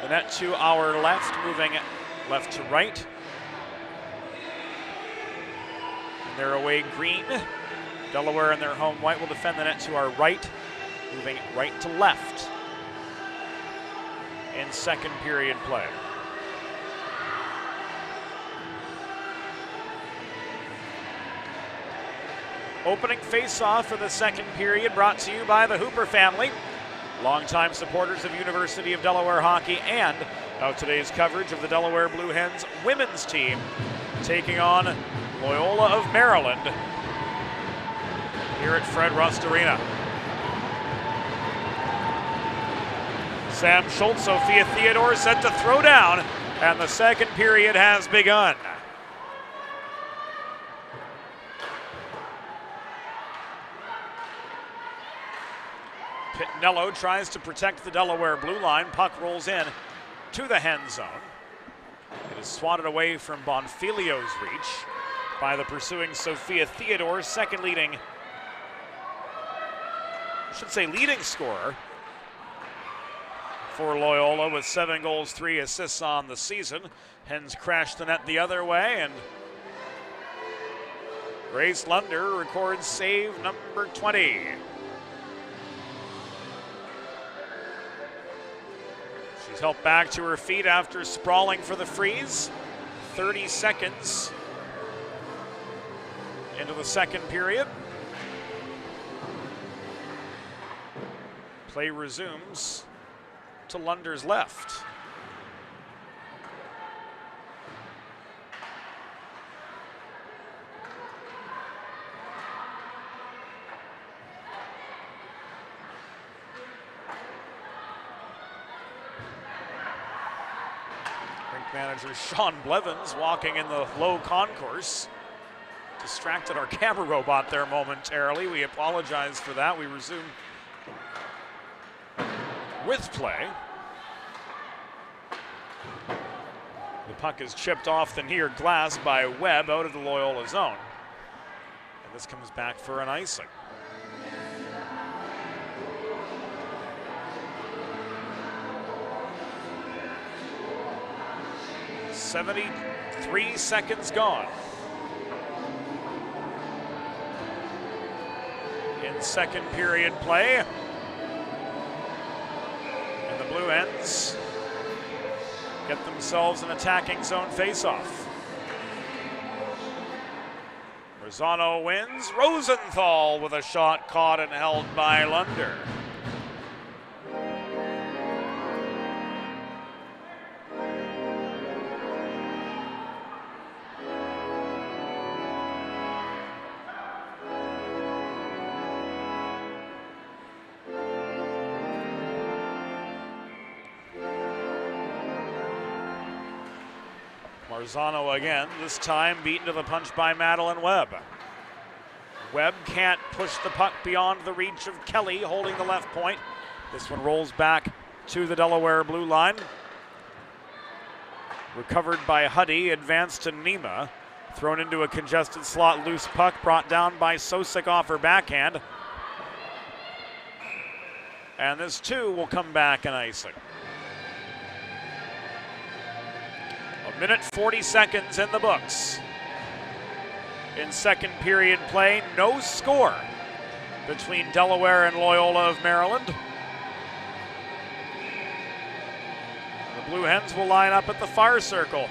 the net to our left, moving left to right. In their away green, Delaware in their home white will defend the net to our right, moving right to left in second period play. Opening face-off for the second period, brought to you by the Hooper family, longtime supporters of University of Delaware hockey, and today's coverage of the Delaware Blue Hens women's team taking on Loyola of Maryland here at Fred Rust Arena. Sam Schultz, Sophia Theodore set to throw down, and the second period has begun. Pitnello tries to protect the Delaware blue line. Puck rolls in to the hen zone. It is swatted away from Bonfilio's reach by the pursuing Sophia Theodore, second leading scorer for Loyola with 7 goals, 3 assists on the season. Hens crash the net the other way, and Grace Lunder records save number 20. She's helped back to her feet after sprawling for the freeze. 30 seconds into the second period. Play resumes to Lunder's left. Manager Sean Blevins walking in the low concourse. Distracted our camera robot there momentarily. We apologize for that. We resume with play. The puck is chipped off the near glass by Webb out of the Loyola zone. And this comes back for an icing. .73 seconds gone. In second period play. And the Blue Hens get themselves an attacking zone faceoff. Rosano wins. Rosenthal with a shot caught and held by Lunder. Marzano again, this time beaten to the punch by Madeline Webb. Webb can't push the puck beyond the reach of Kelly holding the left point. This one rolls back to the Delaware blue line. Recovered by Huddy, advanced to Nema. Thrown into a congested slot, loose puck brought down by Sosik off her backhand. And this too will come back an icing. A minute 40 seconds in the books. In second period play, no score between Delaware and Loyola of Maryland. The Blue Hens will line up at the far circle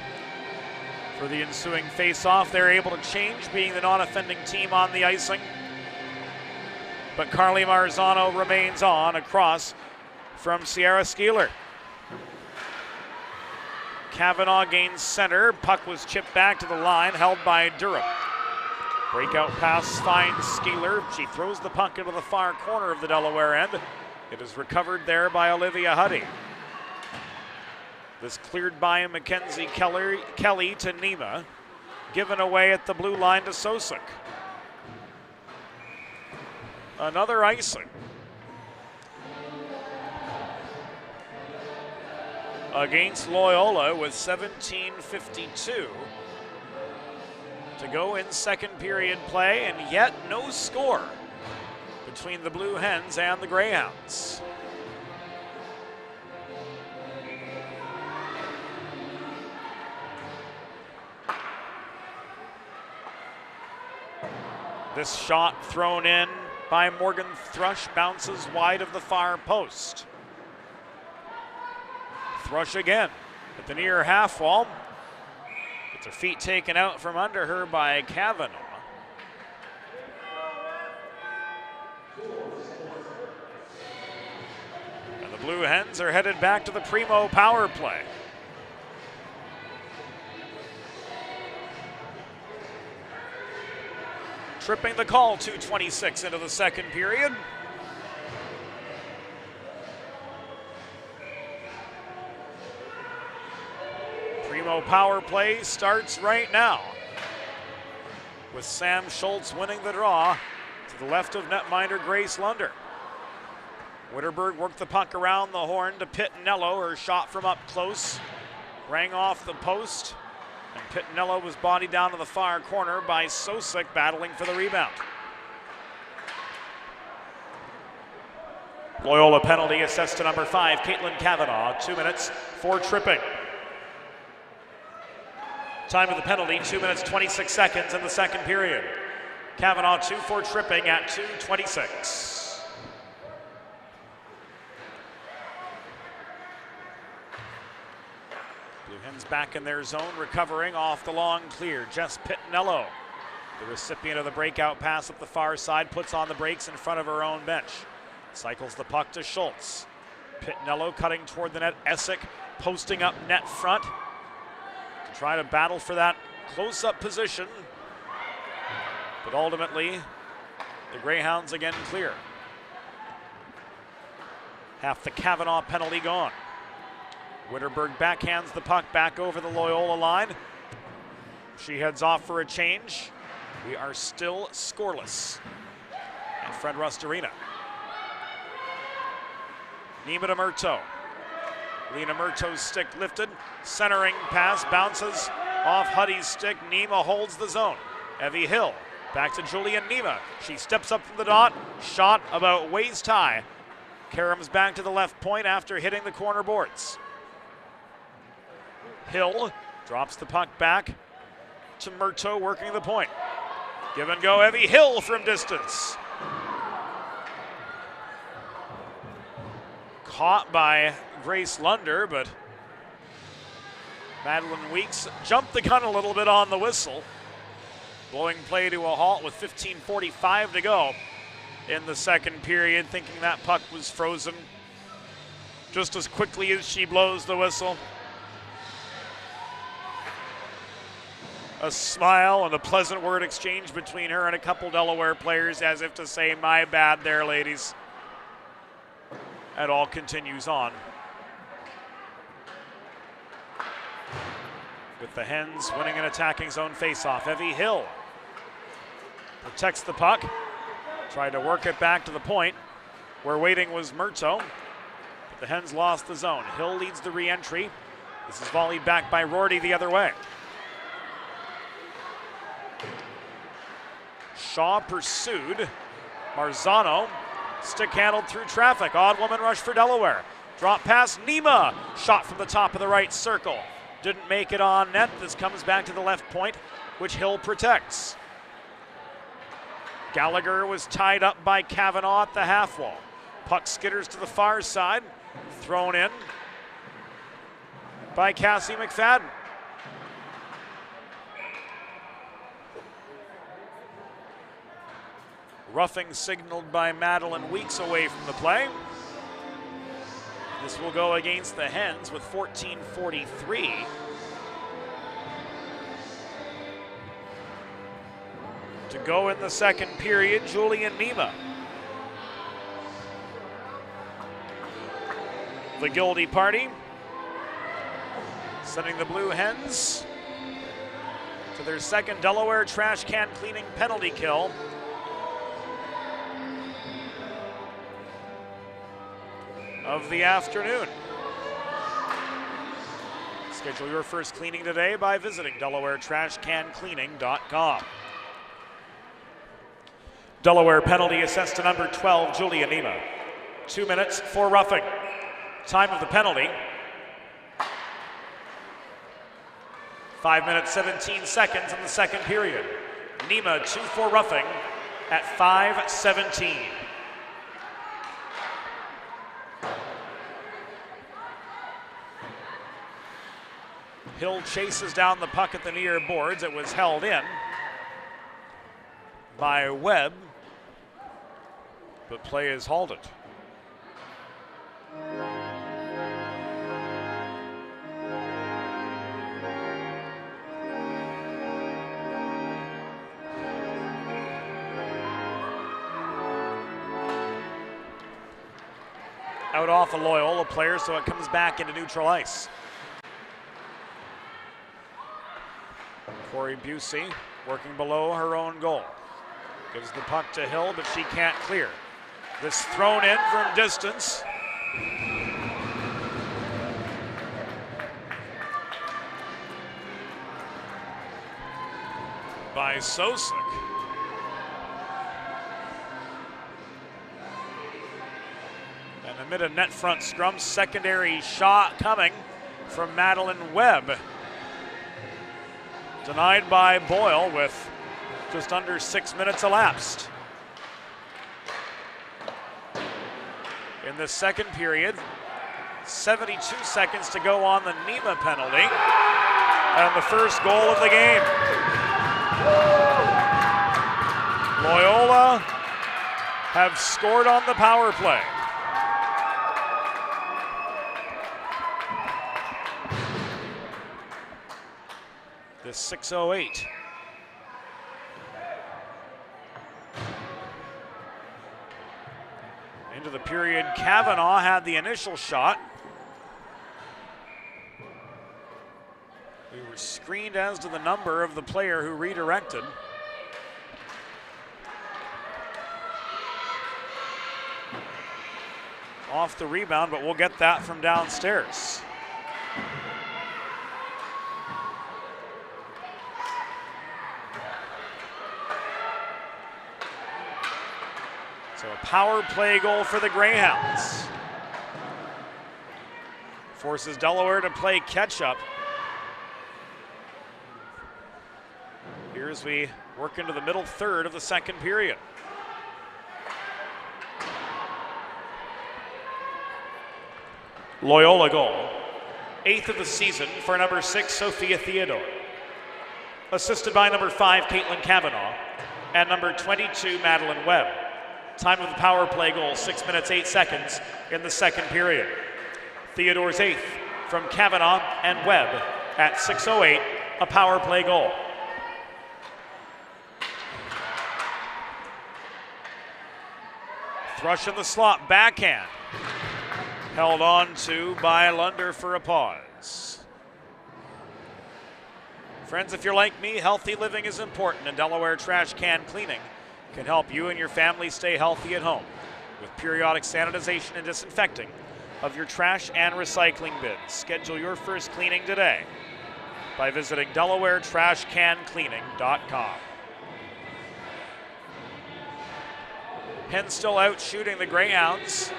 for the ensuing face-off. They're able to change, being the non-offending team on the icing. But Carly Marzano remains on across from Sierra Skeeler. Kavanaugh gains center. Puck was chipped back to the line, held by Durham. Breakout pass finds Skeeler. She throws the puck into the far corner of the Delaware end. It is recovered there by Olivia Huddy. This cleared by Mackenzie Kelly to Nima. Given away at the blue line to Sosek. Another icing. Against Loyola with 17:52 to go in second period play, and yet no score between the Blue Hens and the Greyhounds. This shot thrown in by Morgan Thrush bounces wide of the far post. Thrush again at the near half wall. Gets her feet taken out from under her by Kavanaugh. And the Blue Hens are headed back to the Primo power play. Tripping the call, 2:26 into the second period. Primo power play starts right now, with Sam Schultz winning the draw to the left of netminder Grace Lunder. Witterberg worked the puck around the horn to Pittinello. Her shot from up close rang off the post, and Pittinello was bodied down to the far corner by Sosek, battling for the rebound. Loyola penalty assessed to number 5, Caitlin Kavanaugh. 2 minutes for tripping. Time of the penalty, 2 minutes 26 seconds in the second period. Kavanaugh 2 for tripping at 2:26. Blue Hens back in their zone, recovering off the long clear. Jess Pittinello, the recipient of the breakout pass up the far side, puts on the brakes in front of her own bench. Cycles the puck to Schultz. Pittinello cutting toward the net. Essick posting up net front. Try to battle for that close-up position, but ultimately the Greyhounds again clear. Half the Kavanaugh penalty gone. Witterberg backhands the puck back over the Loyola line. She heads off for a change. We are still scoreless at Fred Rust Arena. Nima to Murto. Lena Murto's stick lifted, centering pass, bounces off Huddy's stick. Nima holds the zone. Evie Hill back to Julian Nima. She steps up from the dot, shot about waist high. Karam's back to the left point after hitting the corner boards. Hill drops the puck back to Murto, working the point. Give and go, Evie Hill from distance. Caught by Grace Lunder, but Madeline Weeks jumped the gun a little bit on the whistle, blowing play to a halt with 15:45 to go in the second period, thinking that puck was frozen just as quickly as she blows the whistle. A smile and a pleasant word exchange between her and a couple Delaware players, as if to say, my bad there, ladies. It all continues on, with the Hens winning an attacking zone faceoff. Evie Hill protects the puck, tried to work it back to the point where waiting was Murto, but the Hens lost the zone. Hill leads the re-entry. This is volleyed back by Rorty the other way. Shaw pursued. Marzano stick handled through traffic. Odd woman rush for Delaware. Drop pass, Nima. Shot from the top of the right circle. Didn't make it on net. This comes back to the left point, which Hill protects. Gallagher was tied up by Kavanaugh at the half wall. Puck skitters to the far side. Thrown in by Cassie McFadden. Roughing signaled by Madeline Weeks away from the play. This will go against the Hens with 14:43. To go in the second period, Julian Nima. The Guilty Party sending the Blue Hens to their second Delaware trash can cleaning penalty kill. Of the afternoon. Schedule your first cleaning today by visiting DelawareTrashCanCleaning.com. Delaware penalty assessed to number 12, Julian Nima. 2 minutes for roughing. Time of the penalty, 5 minutes, 17 seconds in the second period. Nima 2 for roughing at 5:17. Hill chases down the puck at the near boards. It was held in by Webb, but play is halted. Out off a Loyola player, so it comes back into neutral ice. Corey Busey working below her own goal. Gives the puck to Hill, but she can't clear. This thrown in from distance. By Sosek. And amid a net front scrum, secondary shot coming from Madeline Webb. Denied by Boyle with just under 6 minutes elapsed. In the second period, 72 seconds to go on the Nima penalty. And the first goal of the game. Loyola have scored on the power play. The 6:08. Into the period, Kavanaugh had the initial shot. We were screened as to the number of the player who redirected. Off the rebound, but we'll get that from downstairs. So a power play goal for the Greyhounds. Forces Delaware to play catch-up. Here as we work into the middle third of the second period. Loyola goal, 8th of the season for number 6, Sophia Theodore. Assisted by number 5, Caitlin Kavanaugh, and number 22, Madeline Webb. Time of the power play goal, 6 minutes, 8 seconds in the second period. Theodore's 8th from Kavanaugh and Webb at 6:08, a power play goal. Thrush in the slot, backhand. Held on to by Lunder for a pause. Friends, if you're like me, healthy living is important, and Delaware Trash Can Cleaning can help you and your family stay healthy at home with periodic sanitization and disinfecting of your trash and recycling bins. Schedule your first cleaning today by visiting DelawareTrashCanCleaning.com. Hens still out shooting the Greyhounds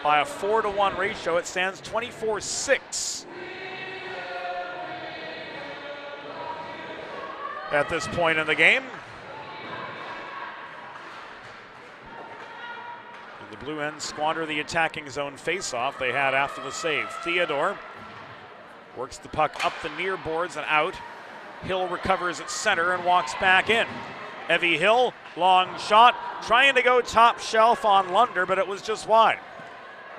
by a 4-to-1 ratio. It stands 24-6 at this point in the game. And the Blue Hens squander the attacking zone faceoff they had after the save. Theodore works the puck up the near boards and out. Hill recovers at center and walks back in. Evie Hill, long shot, trying to go top shelf on Lunder, but it was just wide.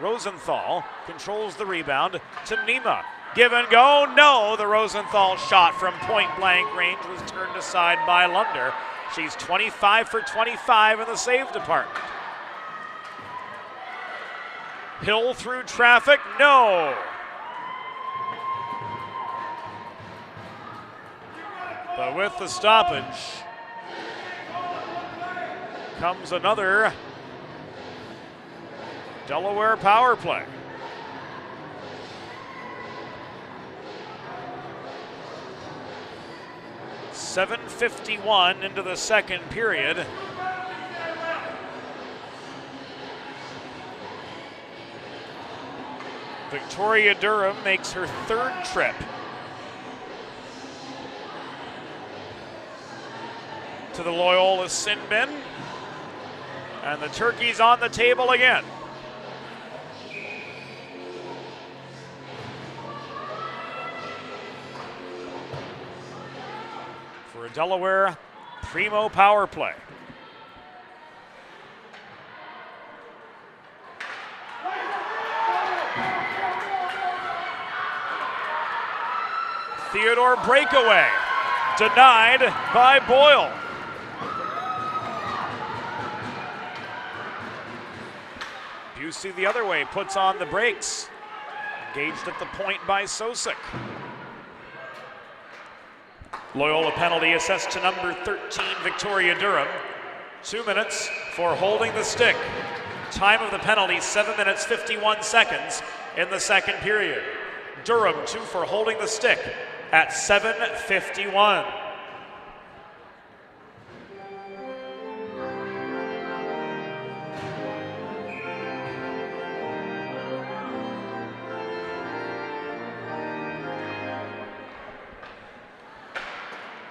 Rosenthal controls the rebound to Nima. Give and go, no. The Rosenthal shot from point blank range was turned aside by Lunder. She's 25 for 25 in the save department. Hill through traffic, no. But with the stoppage comes another Delaware power play. .751 into the second period. Victoria Durham makes her third trip to the Loyola sin bin. And the turkey's on the table again. For a Delaware primo power play. Theodore breakaway, denied by Boyle. Busey the other way, puts on the brakes. Engaged at the point by Sosik. Loyola penalty assessed to number 13, Victoria Durham. 2 minutes for holding the stick. Time of the penalty, 7 minutes, 51 seconds in the second period. Durham, 2 for holding the stick at 7:51.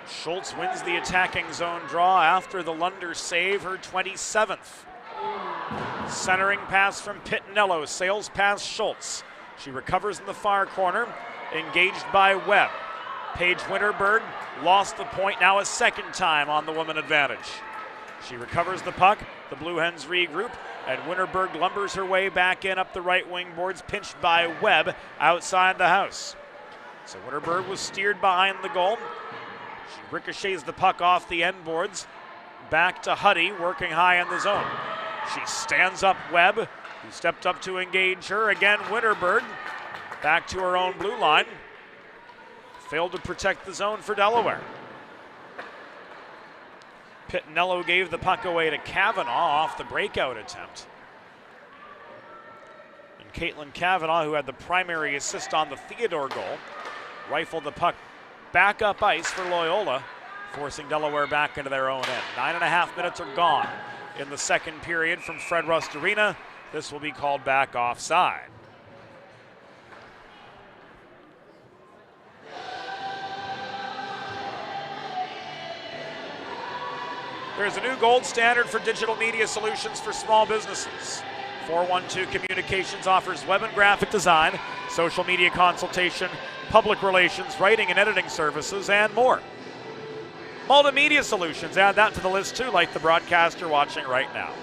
Schultz wins the attacking zone draw after the Lunder save, her 27th. Centering pass from Pittinello, sails past Schultz. She recovers in the far corner, engaged by Webb. Paige Winterberg lost the point now a second time on the woman advantage. She recovers the puck, the Blue Hens regroup, and Winterberg lumbers her way back in up the right wing boards, pinched by Webb outside the house. So Winterberg was steered behind the goal. She ricochets the puck off the end boards, back to Huddy, working high in the zone. She stands up Webb, who stepped up to engage her. Again, Winterberg, back to her own blue line. Failed to protect the zone for Delaware. Pittinello gave the puck away to Cavanaugh off the breakout attempt. And Caitlin Cavanaugh, who had the primary assist on the Theodore goal, rifled the puck back up ice for Loyola, forcing Delaware back into their own end. 9.5 minutes are gone in the second period from Fred Rust Arena. This will be called back offside. There's a new gold standard for digital media solutions for small businesses. 412 Communications offers web and graphic design, social media consultation, public relations, writing and editing services, and more. Multimedia solutions, add that to the list too, like the broadcast you're watching right now.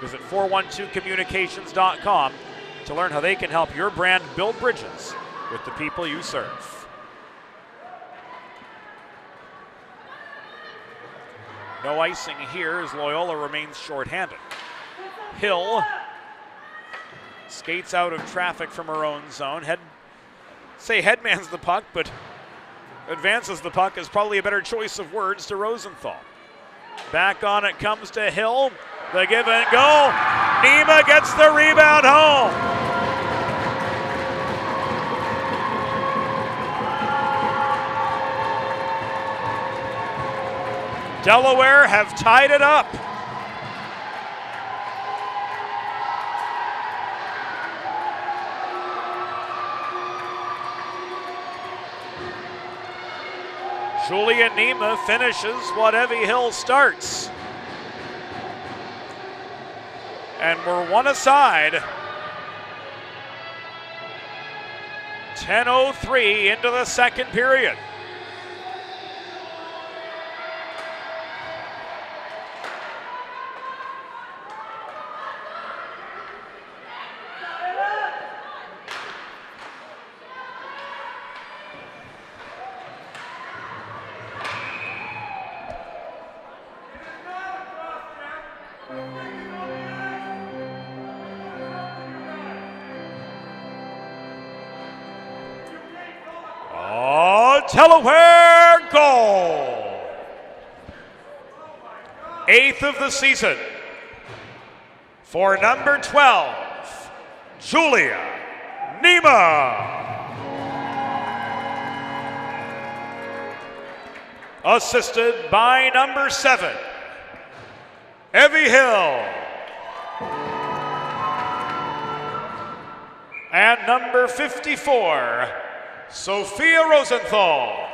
Visit 412communications.com to learn how they can help your brand build bridges with the people you serve. No icing here as Loyola remains shorthanded. Hill skates out of traffic from her own zone. Headmans the puck, but advances the puck is probably a better choice of words to Rosenthal. Back on it comes to Hill. The give and go. Nima gets the rebound home. Delaware have tied it up. Julia Nima finishes what Evie Hill starts. And we're one aside. 10:03 into the second period. Delaware goal. 8th of the season for number 12, Julia Nima. Assisted by number 7, Evie Hill. And number 54, Sophia Rosenthal.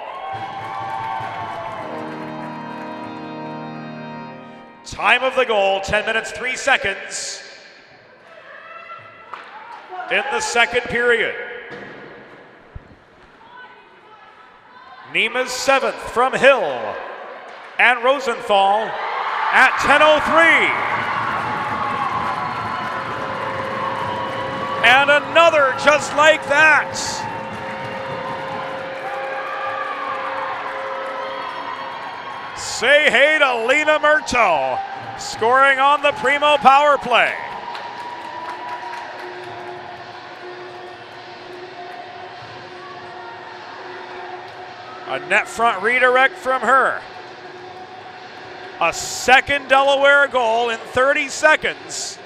Time of the goal, 10 minutes, 3 seconds in the second period. Nima's 7th from Hill and Rosenthal at 10:03. And another just like that. Say hey to Lena Murto, scoring on the primo power play. A net front redirect from her. A second Delaware goal in 30 seconds.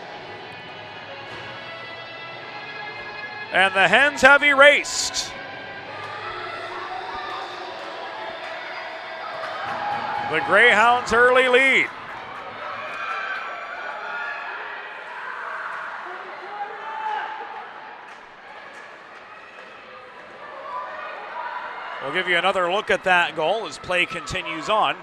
And the Hens have erased the Greyhounds' early lead. We'll give you another look at that goal as play continues on.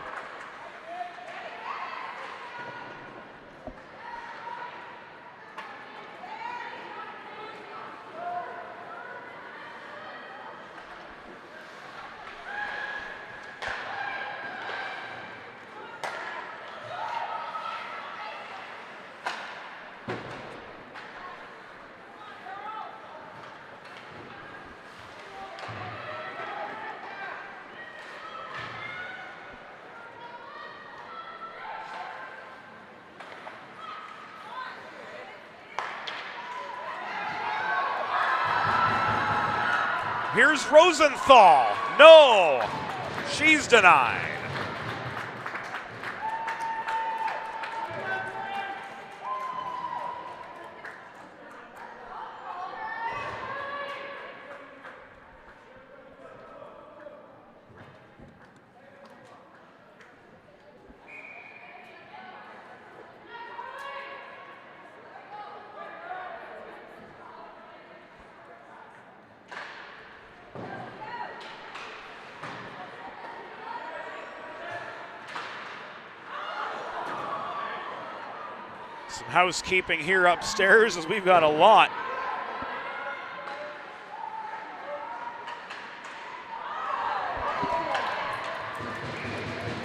Here's Rosenthal. No, she's denied. Some housekeeping here upstairs as we've got a lot.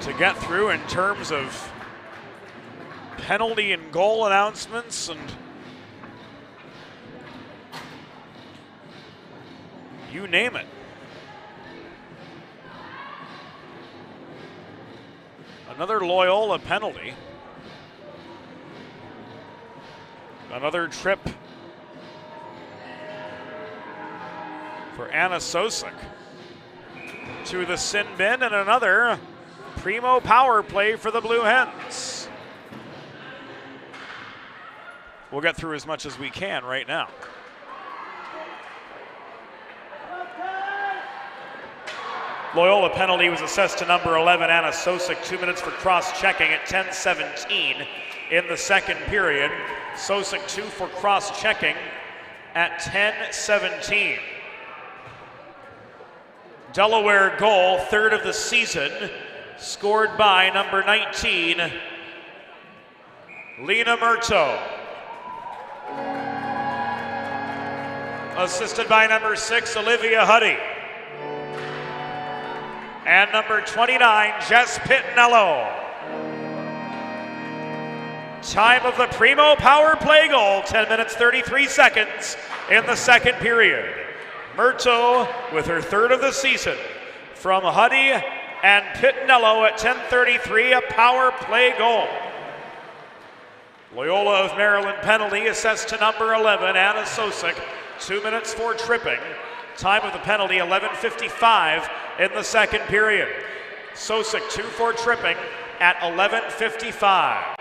To get through in terms of penalty and goal announcements and you name it. Another Loyola penalty. Another trip for Anna Sosek to the sin bin, and another primo power play for the Blue Hens. We'll get through as much as we can right now. Loyola penalty was assessed to number 11, Anna Sosek, 2 minutes for cross-checking at 10:17 in the second period. Sosek 2 for cross-checking at 10:17. Delaware goal, 3rd of the season, scored by number 19, Lena Murto. Assisted by number 6, Olivia Huddy. And number 29, Jess Pittinello. Time of the primo power play goal, 10 minutes, 33 seconds in the second period. Murto with her 3rd of the season from Huddy and Pittinello at 10:33, a power play goal. Loyola of Maryland penalty assessed to number 11, Anna Sosek, 2 minutes for tripping. Time of the penalty, 11:55 in the second period. Sosek 2 for tripping at 11:55.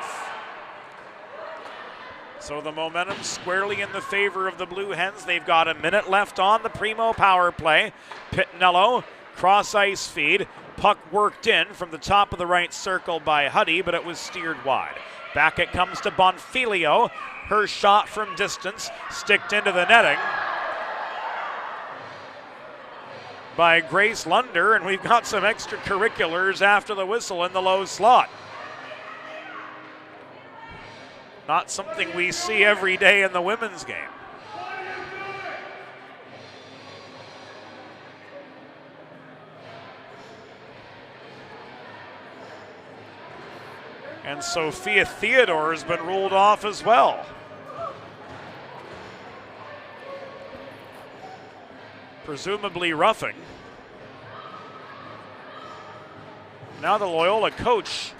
So the momentum squarely in the favor of the Blue Hens. They've got a minute left on the Primo power play. Pitnello, cross ice feed. Puck worked in from the top of the right circle by Huddy, but it was steered wide. Back it comes to Bonfilio. Her shot from distance, sticked into the netting by Grace Lunder, and we've got some extracurriculars after the whistle in the low slot. Not something we see every day in the women's game. And Sophia Theodore has been ruled off as well. Presumably roughing. Now the Loyola coach,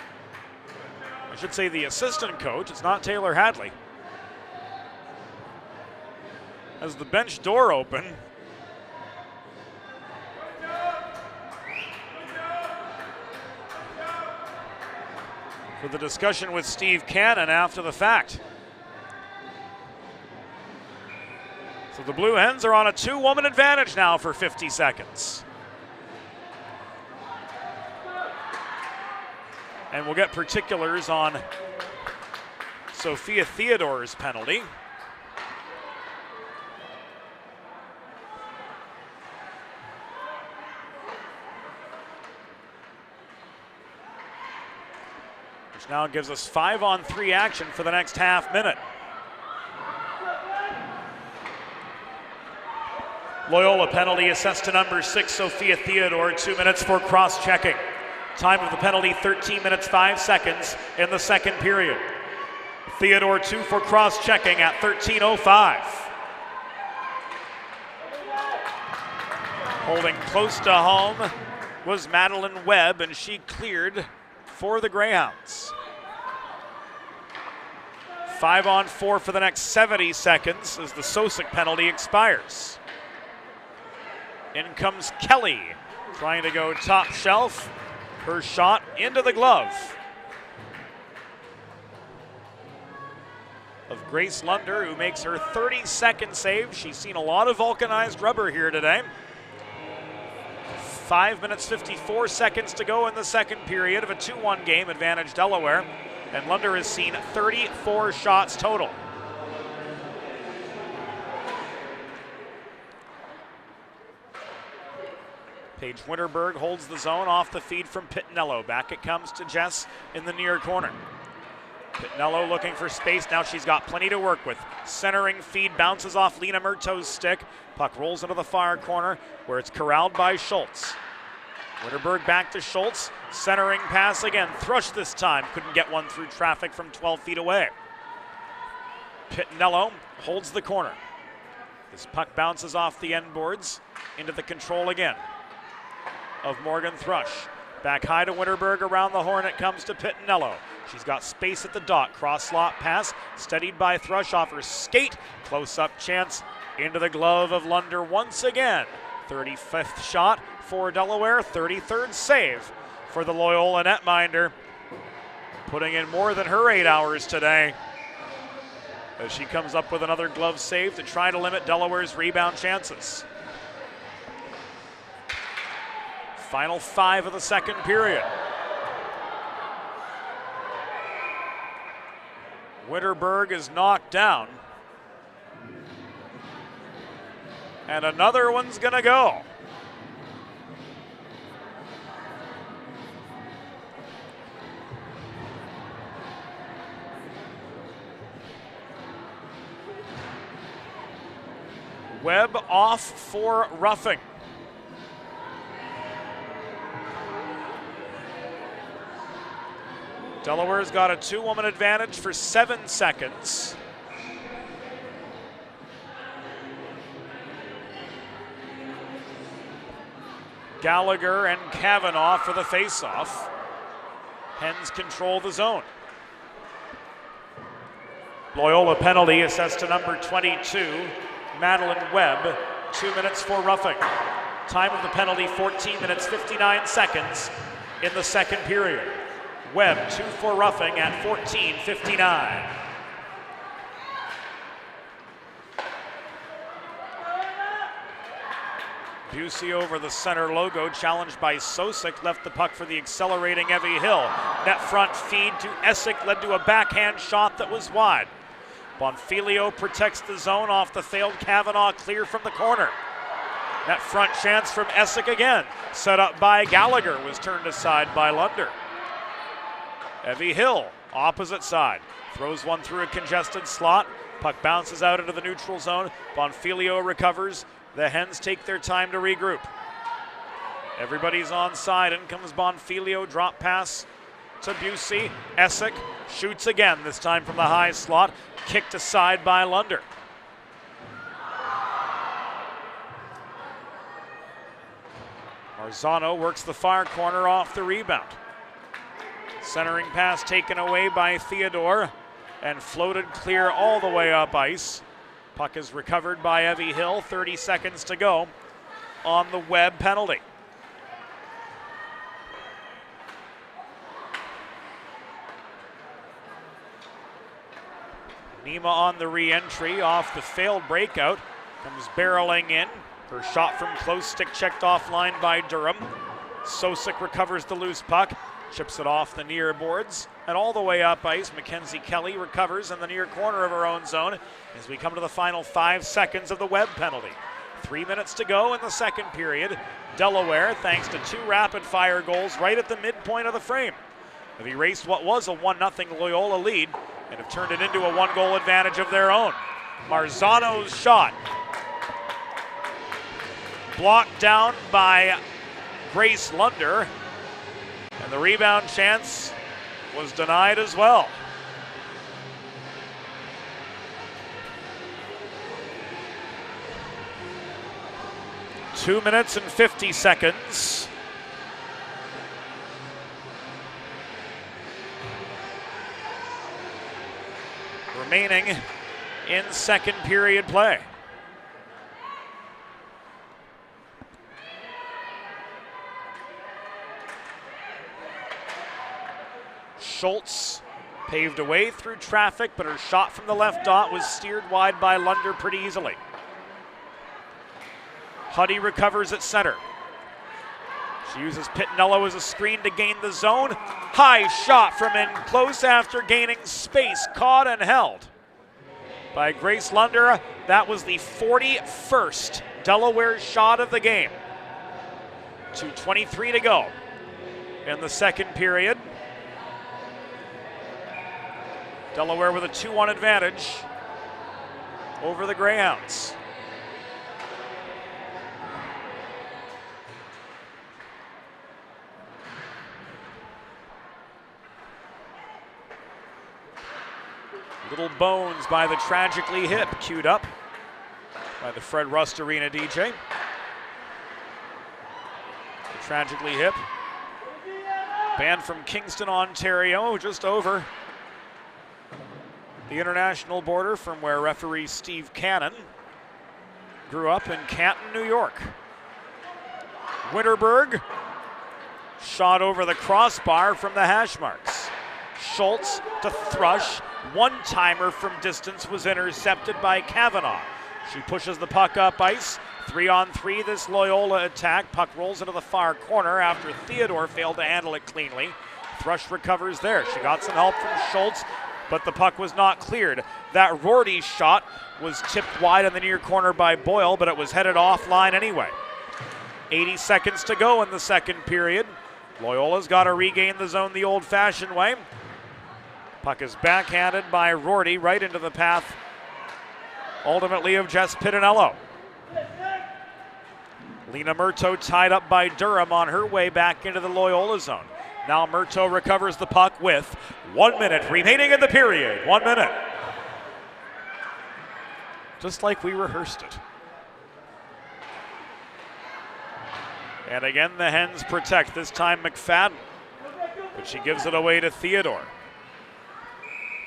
I should say the assistant coach, it's not Taylor Hadley, has the bench door open. For the discussion with Steve Cannon after the fact. So the Blue Hens are on a 2-woman advantage now for 50 seconds. And we'll get particulars on Sophia Theodore's penalty. Which now gives us 5-on-3 action for the next half minute. Loyola penalty assessed to number 6, Sophia Theodore, 2 minutes for cross-checking. Time of the penalty, 13 minutes, 5 seconds in the second period. Theodore 2 for cross-checking at 13:05. Holding close to home was Madeline Webb, and she cleared for the Greyhounds. 5-on-4 for the next 70 seconds as the Sosek penalty expires. In comes Kelly, trying to go top shelf. Her shot into the glove of Grace Lunder, who makes her 32nd save. She's seen a lot of vulcanized rubber here today. 5 minutes, 54 seconds to go in the second period of a 2-1 game, advantage Delaware. And Lunder has seen 34 shots total. Paige Winterberg holds the zone off the feed from Pitnello. Back it comes to Jess in the near corner. Pitnello looking for space. Now she's got plenty to work with. Centering feed bounces off Lena Murtaugh's stick. Puck rolls into the far corner where it's corralled by Schultz. Winterberg back to Schultz. Centering pass again. Thrush this time. Couldn't get one through traffic from 12 feet away. Pitnello holds the corner. This puck bounces off the end boards into the control again of Morgan Thrush. Back high to Winterberg, around the horn it comes to Pitnello. She's got space at the dot. Cross slot pass, steadied by Thrush off her skate. Close-up chance into the glove of Lunder once again. 35th shot for Delaware, 33rd save for the Loyola netminder. Putting in more than her 8 hours today as she comes up with another glove save to try to limit Delaware's rebound chances. Final 5 of the second period. Winterberg is knocked down. And another one's gonna go. Webb off for roughing. Delaware's got a 2-woman advantage for 7 seconds. Gallagher and Kavanaugh for the face-off. Hens control the zone. Loyola penalty assessed to number 22, Madeline Webb. 2 minutes for roughing. Time of the penalty, 14 minutes, 59 seconds in the second period. Webb, 2 for roughing at 14:59. Busey over the center logo, challenged by Sosek, left the puck for the accelerating Evie Hill. Net front feed to Essick led to a backhand shot that was wide. Bonfilio protects the zone off the failed Kavanaugh clear from the corner. Net front chance from Essick again. Set up by Gallagher, was turned aside by Lunder. Evie Hill, opposite side, throws one through a congested slot. Puck bounces out into the neutral zone. Bonfilio recovers. The Hens take their time to regroup. Everybody's on side. In comes Bonfilio. Drop pass to Busey. Essick shoots again, this time from the high slot. Kicked aside by Lunder. Marzano works the far corner off the rebound. Centering pass taken away by Theodore and floated clear all the way up ice. Puck is recovered by Evie Hill. 30 seconds to go on the Webb penalty. Nima on the re-entry off the failed breakout. Comes barreling in. Her shot from close, stick checked offline by Durham. Sosek recovers the loose puck. Chips it off the near boards and all the way up ice. Mackenzie Kelly recovers in the near corner of her own zone as we come to the final 5 seconds of the Webb penalty. 3 minutes to go in the second period. Delaware, thanks to 2 rapid-fire goals right at the midpoint of the frame, have erased what was a 1-0 Loyola lead and have turned it into a 1-goal advantage of their own. Marzano's shot blocked down by Grace Lunder, and the rebound chance was denied as well. Two minutes and 50 seconds. Remaining in second period play. Schultz paved a way through traffic, but her shot from the left dot was steered wide by Lunder pretty easily. Huddy recovers at center. She uses Pitnello as a screen to gain the zone. High shot from in close after gaining space, caught and held by Grace Lunder. That was the 41st Delaware shot of the game. 2:23 to go in the second period. Delaware with a 2-1 advantage over the Greyhounds. Little Bones by the Tragically Hip, queued up by the Fred Rust Arena DJ. The Tragically Hip, band from Kingston, Ontario, just over the international border from where referee Steve Cannon grew up in Canton, New York. Winterberg, shot over the crossbar from the hash marks. Schultz to Thrush, one-timer from distance was intercepted by Kavanaugh. She pushes the puck up ice. 3-on-3 this Loyola attack. Puck rolls into the far corner after Theodore failed to handle it cleanly. Thrush recovers there. She got some help from Schultz, but the puck was not cleared. That Rorty shot was tipped wide in the near corner by Boyle, but it was headed offline anyway. 80 seconds to go in the second period. Loyola's got to regain the zone the old-fashioned way. Puck is backhanded by Rorty right into the path, ultimately, of Jess Pittinello. Lena Murto tied up by Durham on her way back into the Loyola zone. Now Murto recovers the puck with 1 minute remaining in the period. 1 minute. Just like we rehearsed it. And again, the Hens protect, this time McFadden. But she gives it away to Theodore.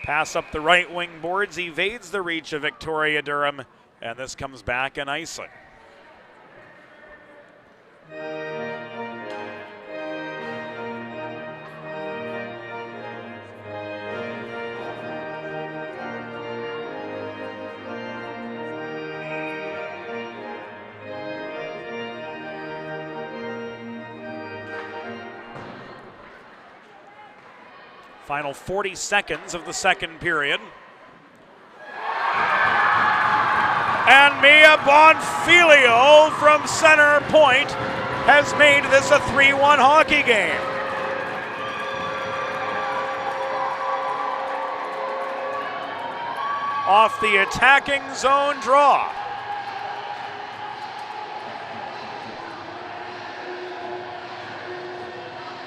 Pass up the right wing boards, evades the reach of Victoria Durham, and this comes back in icing. Final 40 seconds of the second period. And Mia Bonfilio from center point has made this a 3-1 hockey game. Off the attacking zone draw.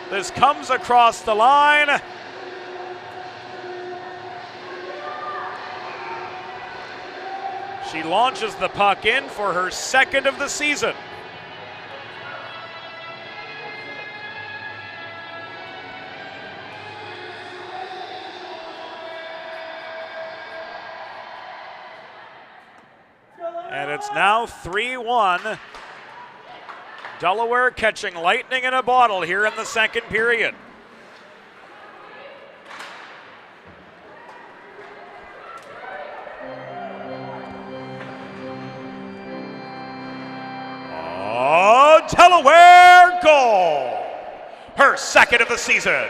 This comes across the line. She launches the puck in for her second of the season. And it's now 3-1. Delaware catching lightning in a bottle here in the second period. Delaware goal! Her second of the season.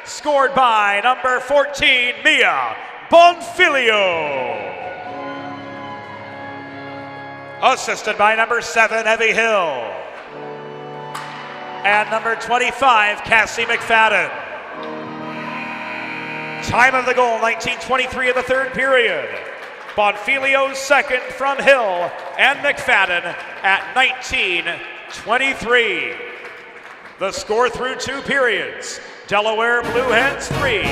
Scored by number 14, Mia Bonfilio. Assisted by number 7, Evie Hill. And number 25, Cassie McFadden. Time of the goal, 19:23 of the third period. Bonfilio's second from Hill and McFadden at 19:23. The score through two periods. Delaware Blue Hens 3,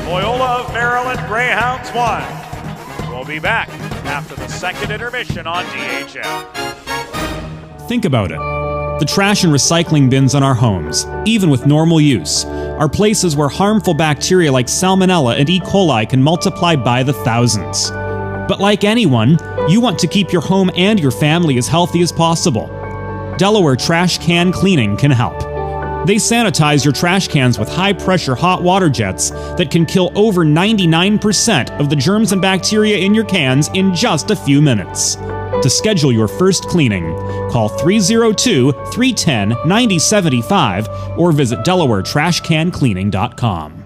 Loyola of Maryland Greyhounds 1. We'll be back after the second intermission on DHM. Think about it. The trash and recycling bins in our homes, even with normal use, are places where harmful bacteria like Salmonella and E. coli can multiply by the thousands. But like anyone, you want to keep your home and your family as healthy as possible. Delaware Trash Can Cleaning can help. They sanitize your trash cans with high-pressure hot water jets that can kill over 99% of the germs and bacteria in your cans in just a few minutes. To schedule your first cleaning, call 302-310-9075 or visit DelawareTrashCanCleaning.com.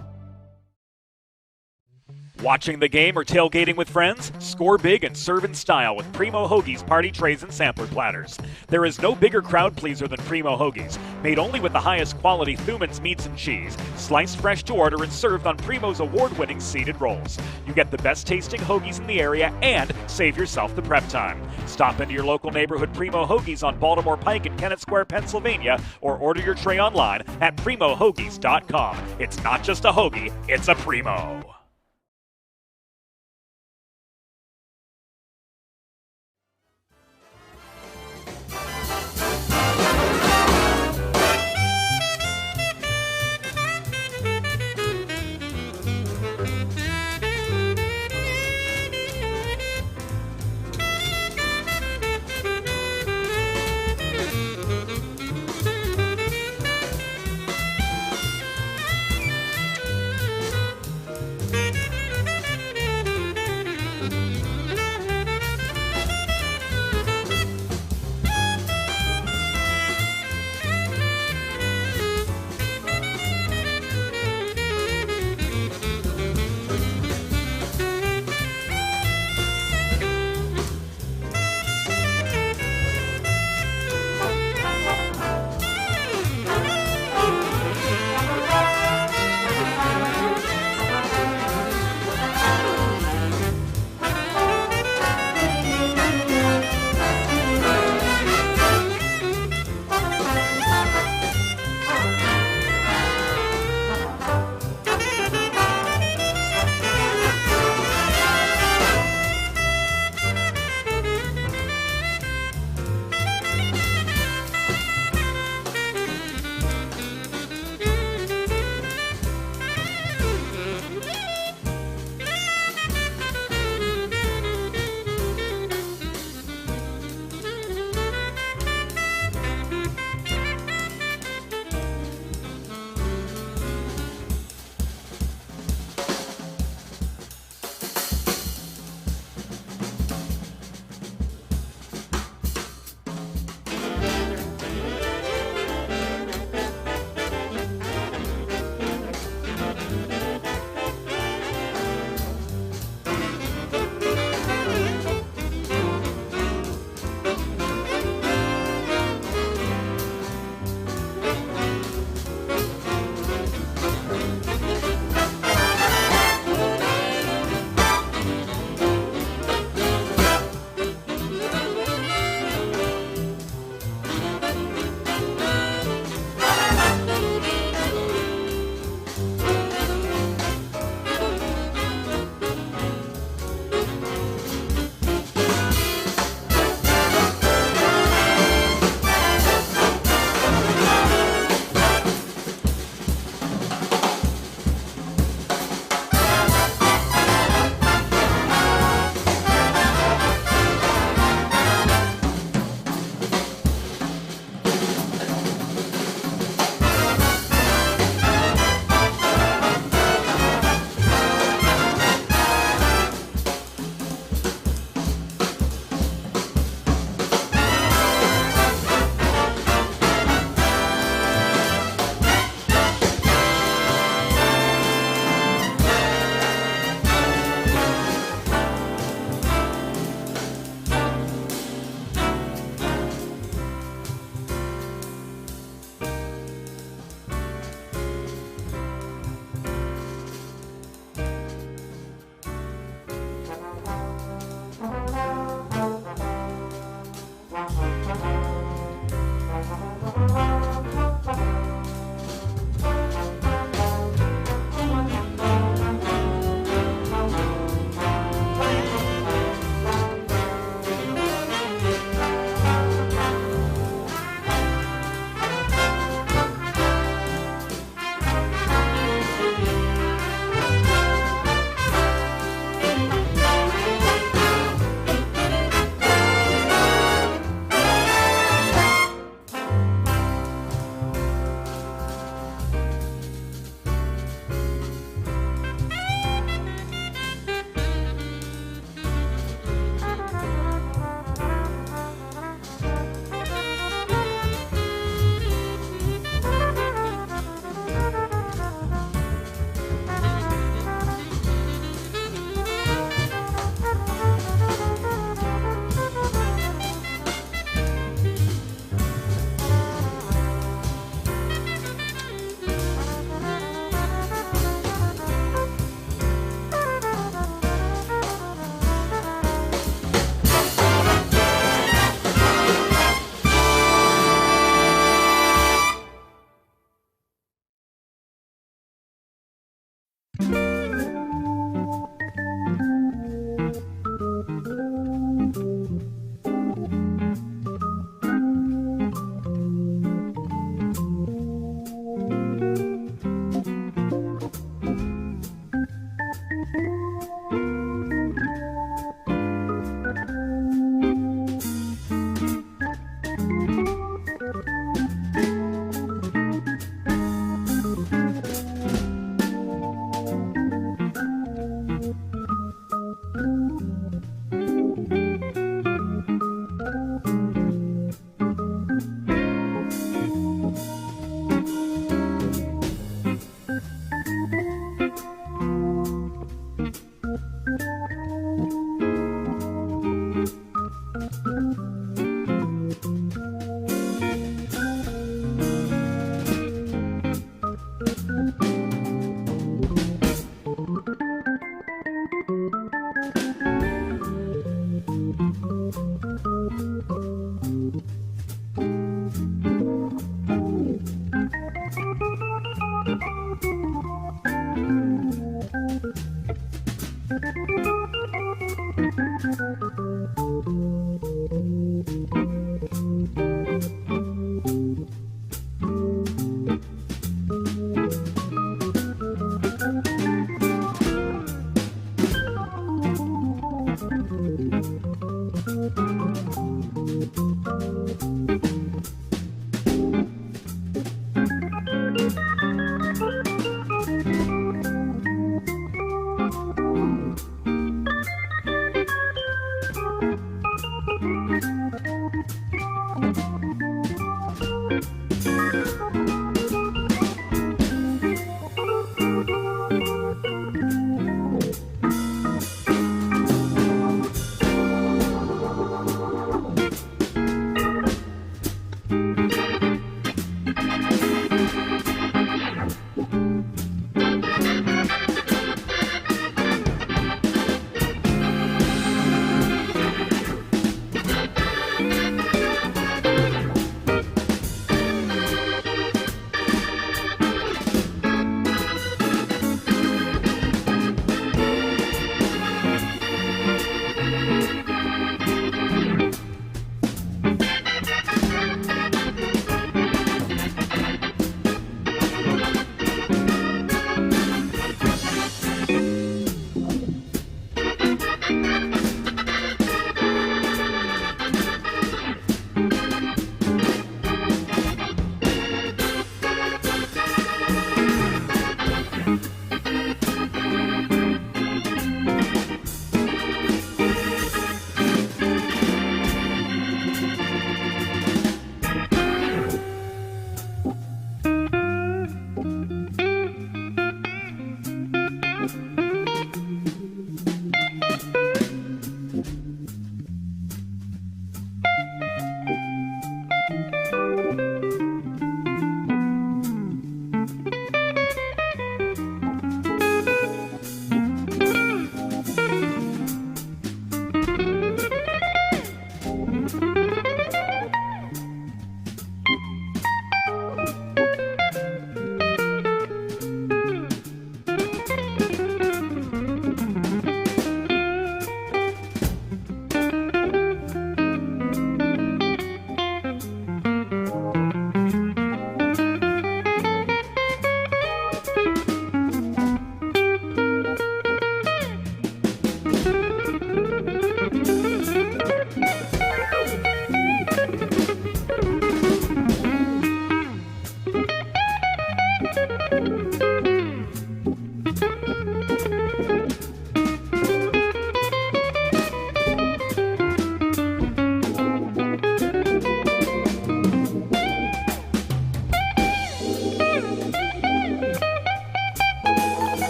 Watching the game or tailgating with friends? Score big and serve in style with Primo Hoagie's party trays and sampler platters. There is no bigger crowd pleaser than Primo Hoagie's, made only with the highest quality Thuman's meats and cheese, sliced fresh to order and served on Primo's award-winning seeded rolls. You get the best tasting hoagies in the area and save yourself the prep time. Stop into your local neighborhood Primo Hoagie's on Baltimore Pike in Kennett Square, Pennsylvania, or order your tray online at PrimoHoagies.com. It's not just a hoagie, it's a Primo.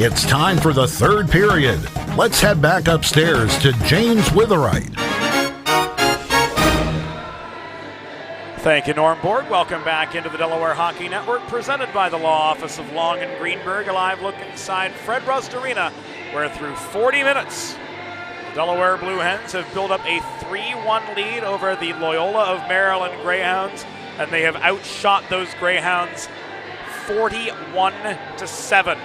It's time for the third period. Let's head back upstairs to James Witherite. Thank you, Norm Borg. Welcome back into the Delaware Hockey Network, presented by the Law Office of Long and Greenberg. A live look inside Fred Rust Arena, where through 40 minutes, the Delaware Blue Hens have built up a 3-1 lead over the Loyola of Maryland Greyhounds, and they have outshot those Greyhounds 41-7.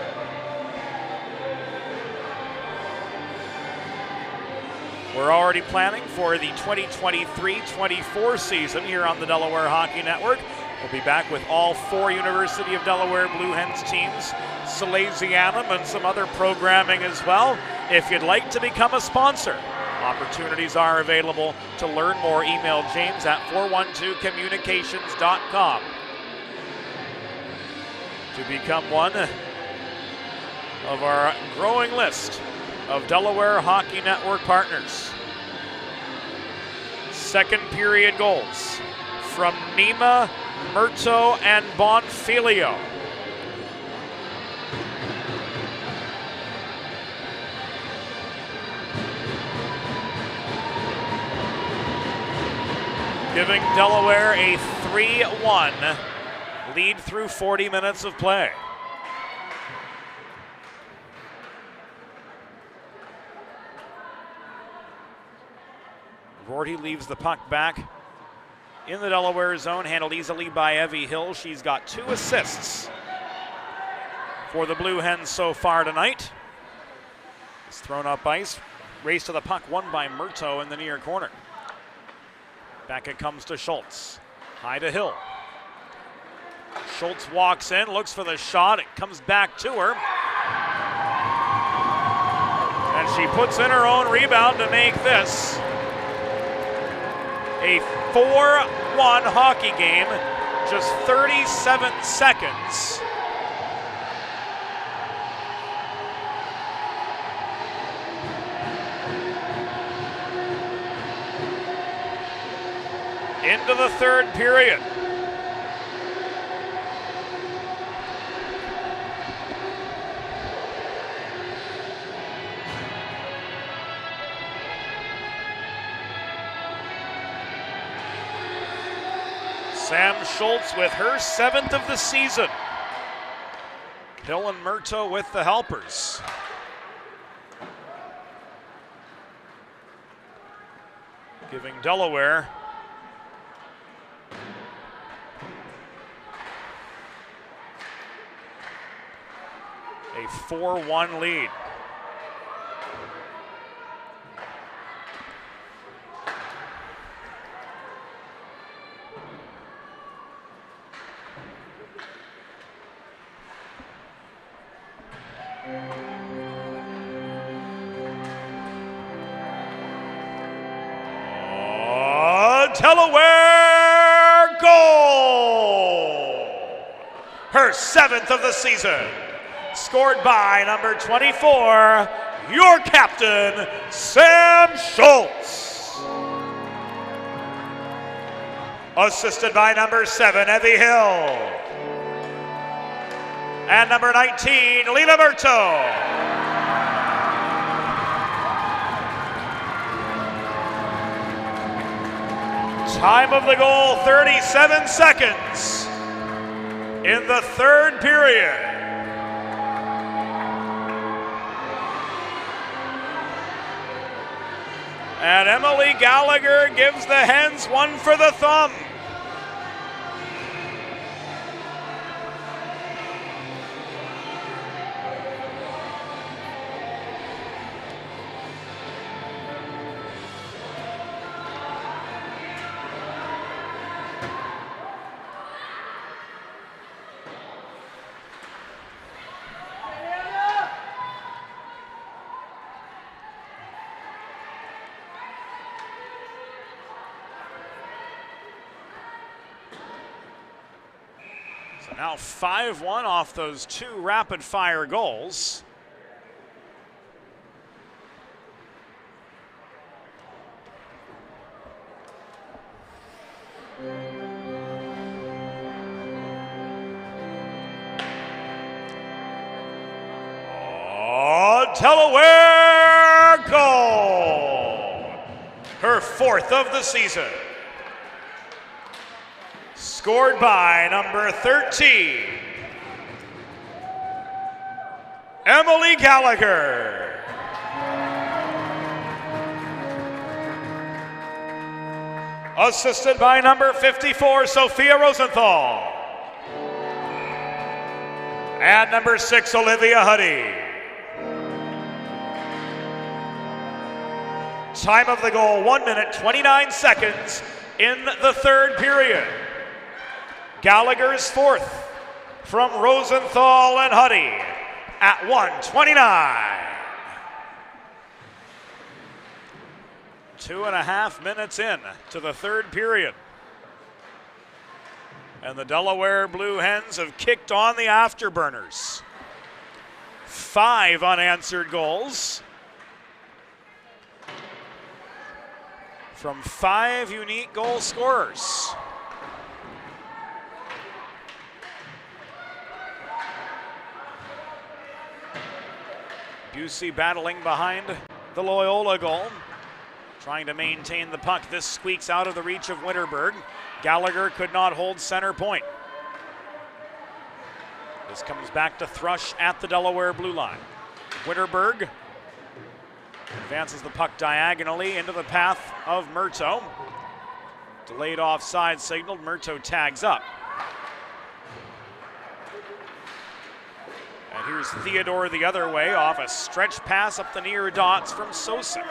We're already planning for the 2023-24 season here on the Delaware Hockey Network. We'll be back with all 4 University of Delaware Blue Hens teams, Salesianum, and some other programming as well. If you'd like to become a sponsor, opportunities are available. To learn more, email James at 412communications.com. To become one of our growing list of Delaware Hockey Network partners. Second period goals from Nima, Murto, and Bonfilio. Giving Delaware a 3-1 lead through 40 minutes of play. Rorty leaves the puck back in the Delaware zone, handled easily by Evie Hill. She's got 2 assists for the Blue Hens so far tonight. It's thrown up ice. Race to the puck, won by Murto in the near corner. Back it comes to Schultz. High to Hill. Schultz walks in, looks for the shot. It comes back to her. And she puts in her own rebound to make this a 4-1 hockey game, just 37 seconds. Into the third period. Sam Schultz with her 7th of the season. Hill and Murto with the helpers. Giving Delaware a 4-1 lead. Delaware goal! Her 7th of the season. Scored by number 24, your captain, Sam Schultz. Assisted by number 7, Evie Hill. And number 19, Lila Murto. Time of the goal, 37 seconds in the third period. And Emily Gallagher gives the Hens one for the thumb. So now 5-1 off those 2 rapid-fire goals. Delaware goal. Her 4th of the season. Scored by number 13, Emily Gallagher. Assisted by number 54, Sophia Rosenthal. And number 6, Olivia Huddy. Time of the goal, 1 minute, 29 seconds in the 3rd period. Gallagher's 4th from Rosenthal and Huddy at 1:29. 2.5 minutes in to the 3rd period. And the Delaware Blue Hens have kicked on the afterburners. 5 unanswered goals from 5 unique goal scorers. Busey battling behind the Loyola goal, trying to maintain the puck. This squeaks out of the reach of Winterberg. Gallagher could not hold center point. This comes back to Thrush at the Delaware blue line. Winterberg advances the puck diagonally into the path of Murto. Delayed offside signaled. Murto tags up. And here's Theodore the other way off a stretch pass up the near dots from Sosik.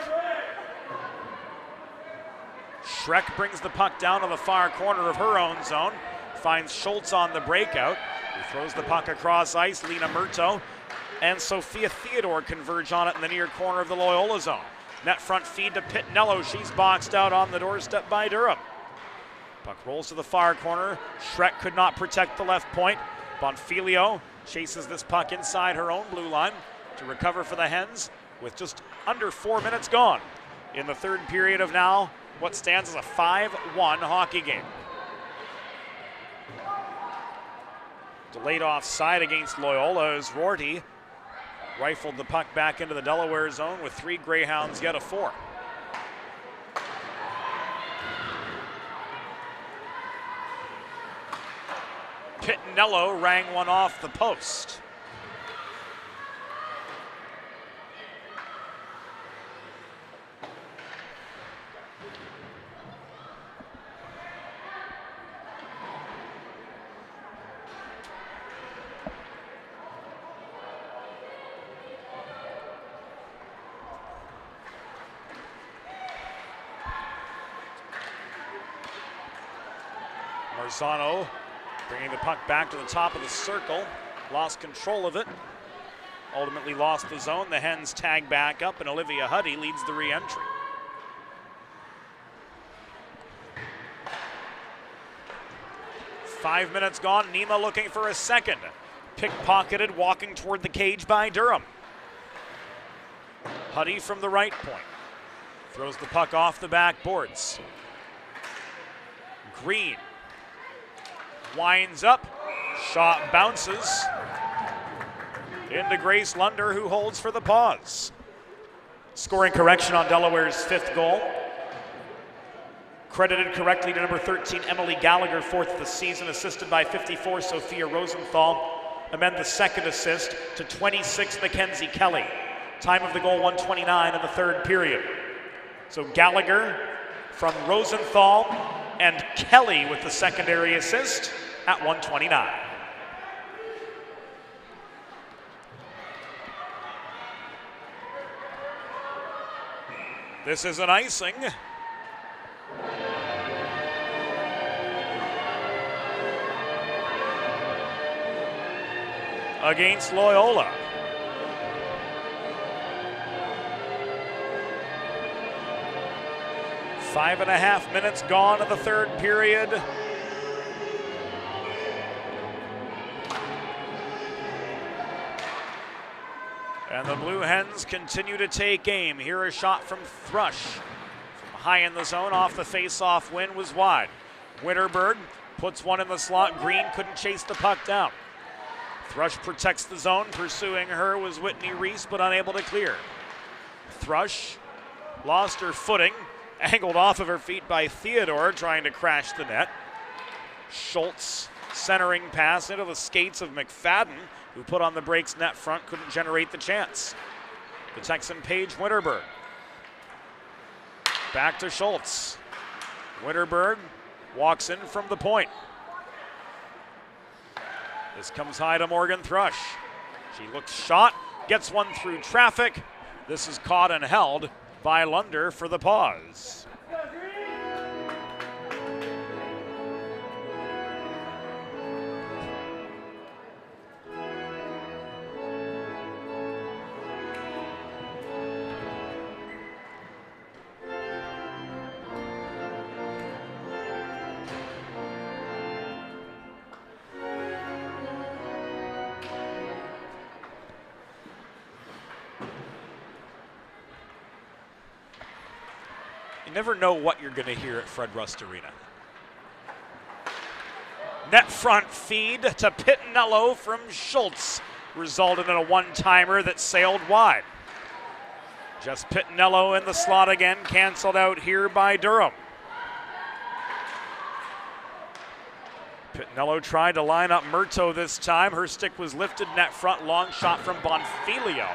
Schreck brings the puck down to the far corner of her own zone. Finds Schultz on the breakout. He throws the puck across ice. Lena Murto and Sophia Theodore converge on it in the near corner of the Loyola zone. Net front feed to Pitnello. She's boxed out on the doorstep by Durham. Puck rolls to the far corner. Schreck could not protect the left point. Bonfilio chases this puck inside her own blue line to recover for the Hens with just under 4 minutes gone in the 3rd period of now what stands as a 5-1 hockey game. Delayed offside against Loyola as Rorty rifled the puck back into the Delaware zone with 3 Greyhounds yet a 4. Pitnello rang one off the post. Marzano bringing the puck back to the top of the circle. Lost control of it. Ultimately lost the zone. The Hens tag back up and Olivia Huddy leads the re-entry. Five minutes gone. Nima looking for a second. Pickpocketed walking toward the cage by Durham. Huddy from the right point. Throws the puck off the backboards. Green winds up, shot bounces into Grace Lunder, who holds for the pause. Scoring correction on Delaware's 5th goal. Credited correctly to number 13, Emily Gallagher, 4th of the season, assisted by 54, Sophia Rosenthal. Amend the 2nd assist to 26, Mackenzie Kelly. Time of the goal, 1:29 in the 3rd period. So Gallagher from Rosenthal and Kelly with the secondary assist at 1:29. This is an icing. Against Loyola. Five and a half minutes gone in the 3rd period. And the Blue Hens continue to take aim. Here a shot from Thrush. From high in the zone, off the face-off win was wide. Winterberg puts one in the slot. Green couldn't chase the puck down. Thrush protects the zone. Pursuing her was Whitney Reese, but unable to clear. Thrush lost her footing, angled off of her feet by Theodore, trying to crash the net. Schultz centering pass into the skates of McFadden, who put on the brakes net front, couldn't generate the chance. The Texan Paige Winterberg. Back to Schultz. Winterberg walks in from the point. This comes high to Morgan Thrush. She looks shot, gets one through traffic. This is caught and held by Lunder for the pause. You never know what you're going to hear at Fred Rust Arena. Net front feed to Pittinello from Schultz resulted in a one-timer that sailed wide. Just Pittinello in the slot again, canceled out here by Durham. Pittinello tried to line up Murto this time. Her stick was lifted net front, long shot from Bonfilio.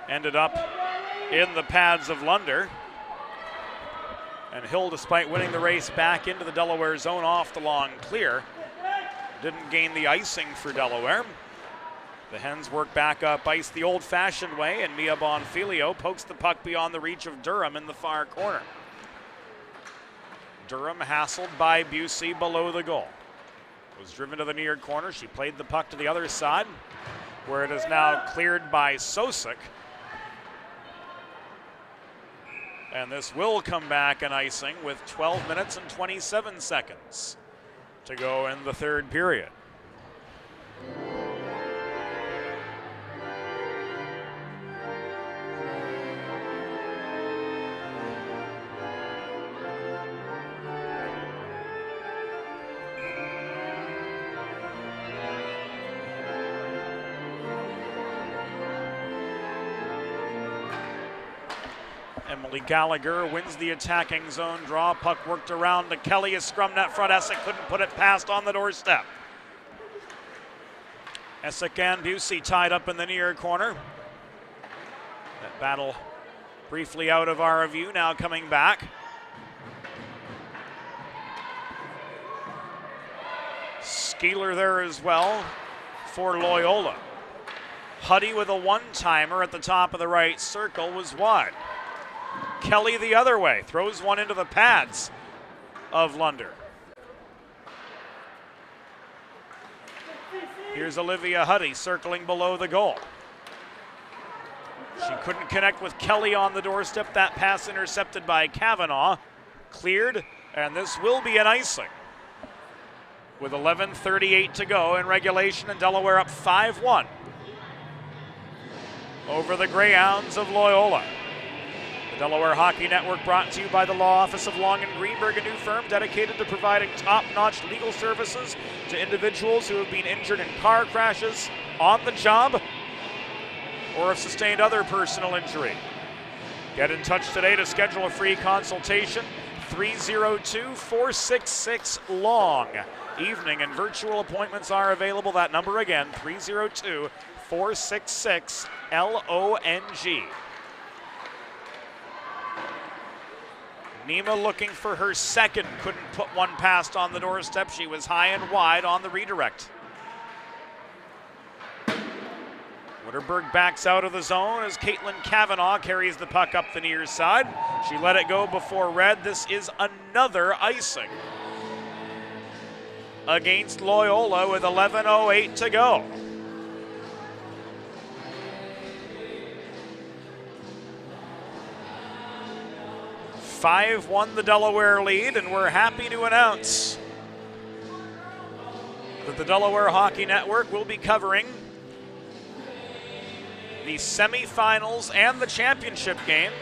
Ended up in the pads of Lunder. And Hill, despite winning the race back into the Delaware zone off the long clear, didn't gain the icing for Delaware. The Hens work back up ice the old-fashioned way, and Mia Bonfilio pokes the puck beyond the reach of Durham in the far corner. Durham hassled by Busey below the goal. Was driven to the near corner. She played the puck to the other side, where it is now cleared by Sosik. And this will come back an icing with 12 minutes and 27 seconds to go in the third period. Emily Gallagher wins the attacking zone draw. Puck worked around to Kelly. A scrum net front. Essick couldn't put it past on the doorstep. Essick and Busey tied up in the near corner. That battle briefly out of our view, now coming back. Skeeler there as well for Loyola. Huddy with a one-timer at the top of the right circle was wide. Kelly the other way, throws one into the pads of Lunder. Here's Olivia Huddy circling below the goal. She couldn't connect with Kelly on the doorstep. That pass intercepted by Kavanaugh. Cleared, and this will be an icing. With 11:38 to go in regulation, and Delaware up 5-1 over the Greyhounds of Loyola. The Delaware Hockey Network brought to you by the Law Office of Long & Greenberg, a new firm dedicated to providing top-notch legal services to individuals who have been injured in car crashes, on the job, or have sustained other personal injury. Get in touch today to schedule a free consultation, 302-466-LONG. Evening and virtual appointments are available. That number again, 302-466-LONG. Nima looking for her second, couldn't put one past on the doorstep. She was high and wide on the redirect. Winterberg backs out of the zone as Caitlin Kavanaugh carries the puck up the near side. She let it go before red. This is another icing against Loyola with 11:08 to go. 5-1 the Delaware lead, and we're happy to announce that the Delaware Hockey Network will be covering the semifinals and the championship game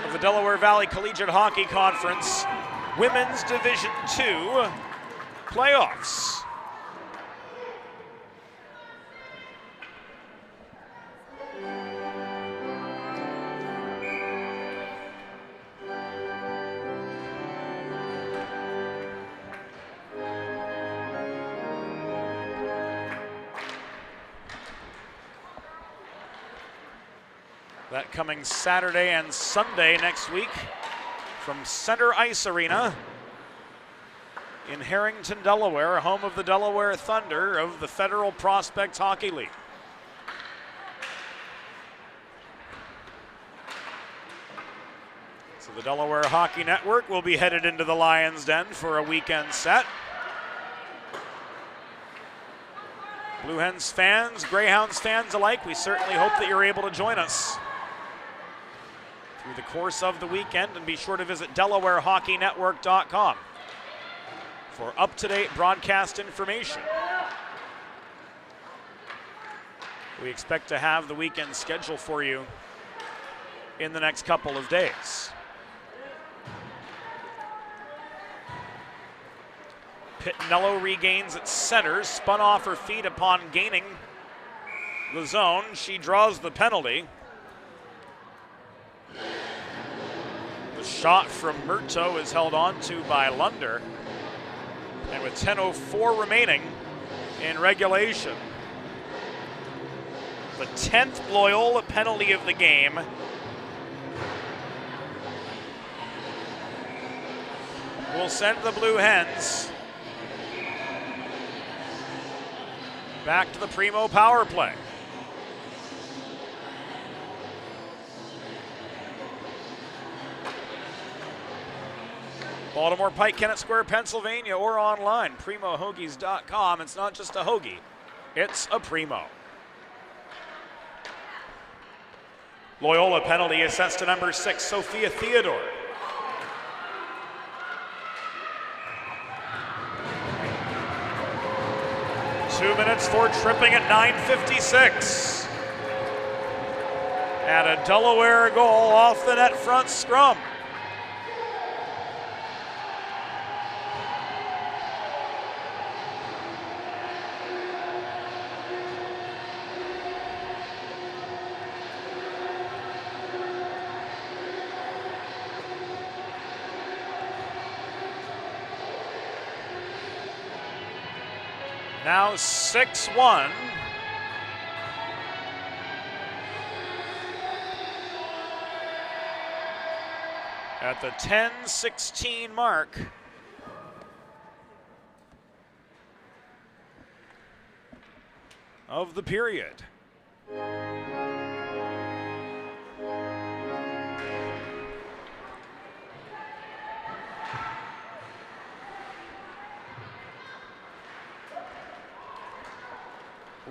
of the Delaware Valley Collegiate Hockey Conference Women's Division II playoffs. That coming Saturday and Sunday next week from Center Ice Arena in Harrington, Delaware, home of the Delaware Thunder of the Federal Prospect Hockey League. So the Delaware Hockey Network will be headed into the Lions' Den for a weekend set. Blue Hens fans, Greyhounds fans alike, we certainly hope that you're able to join us through the course of the weekend, and be sure to visit DelawareHockeyNetwork.com for up-to-date broadcast information. We expect to have the weekend schedule for you in the next couple of days. Pitnello regains at center, spun off her feet upon gaining the zone. She draws the penalty. The shot from Murto is held on to by Lunder. And with 10:04 remaining in regulation, the 10th Loyola penalty of the game. Will send the Blue Hens back to the Primo power play. Baltimore Pike, Kennett Square, Pennsylvania, or online, primohoagies.com. It's not just a hoagie, it's a Primo. Loyola penalty assessed to number 6, Sophia Theodore. Two minutes for tripping at 9:56. And a Delaware goal off the net front scrum. Now 6-1. At the 10:16 mark. Of the period.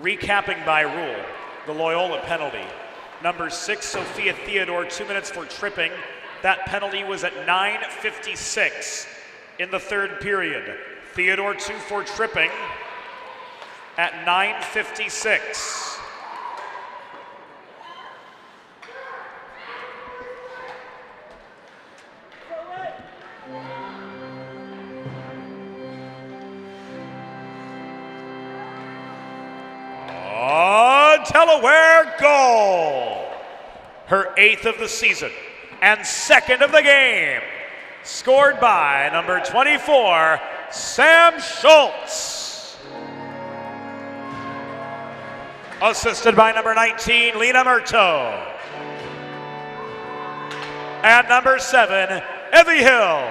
Recapping by rule, the Loyola penalty. Number 6, Sophia Theodore, 2 minutes for tripping. That penalty was at 9:56 in the third period. Theodore 2 for tripping at 9:56. Delaware goal. Her 8th of the season and 2nd of the game. Scored by number 24, Sam Schultz. Assisted by number 19, Lena Murto. And number 7, Evie Hill.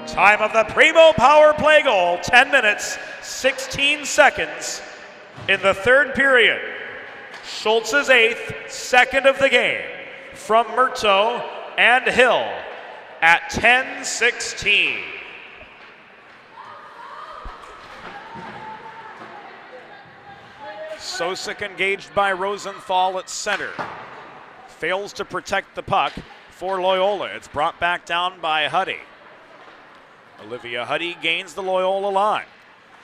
Time of the Primo power play goal, 10 minutes, 16 seconds in the third period. Schultz's 8th, 2nd of the game from Murto and Hill at 10:16. Sosek engaged by Rosenthal at center. Fails to protect the puck for Loyola. It's brought back down by Huddy. Olivia Huddy gains the Loyola line.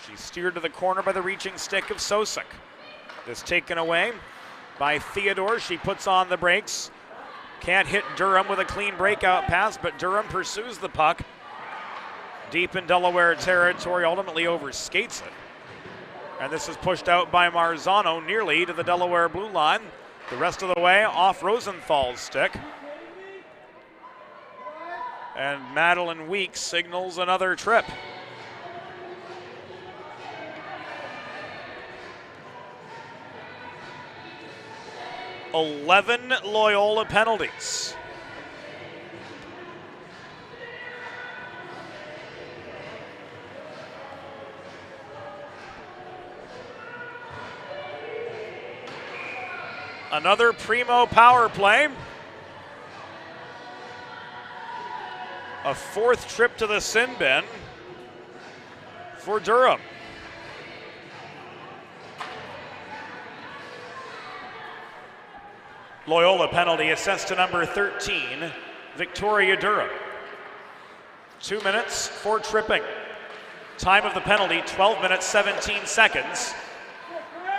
She's steered to the corner by the reaching stick of Sosek. This taken away by Theodore. She puts on the brakes, Can't hit Durham with a clean breakout pass, but Durham pursues the puck deep in Delaware territory, ultimately overskates it. And this is pushed out by Marzano nearly to the Delaware blue line. The rest of the way off Rosenthal's stick. And Madeline Weeks signals another trip. "11 Loyola penalties. Another primo power play. A fourth trip to the sin bin for Durham. Loyola penalty assessed to number 13, Victoria Durham. 2 minutes for tripping. Time of the penalty, 12 minutes, 17 seconds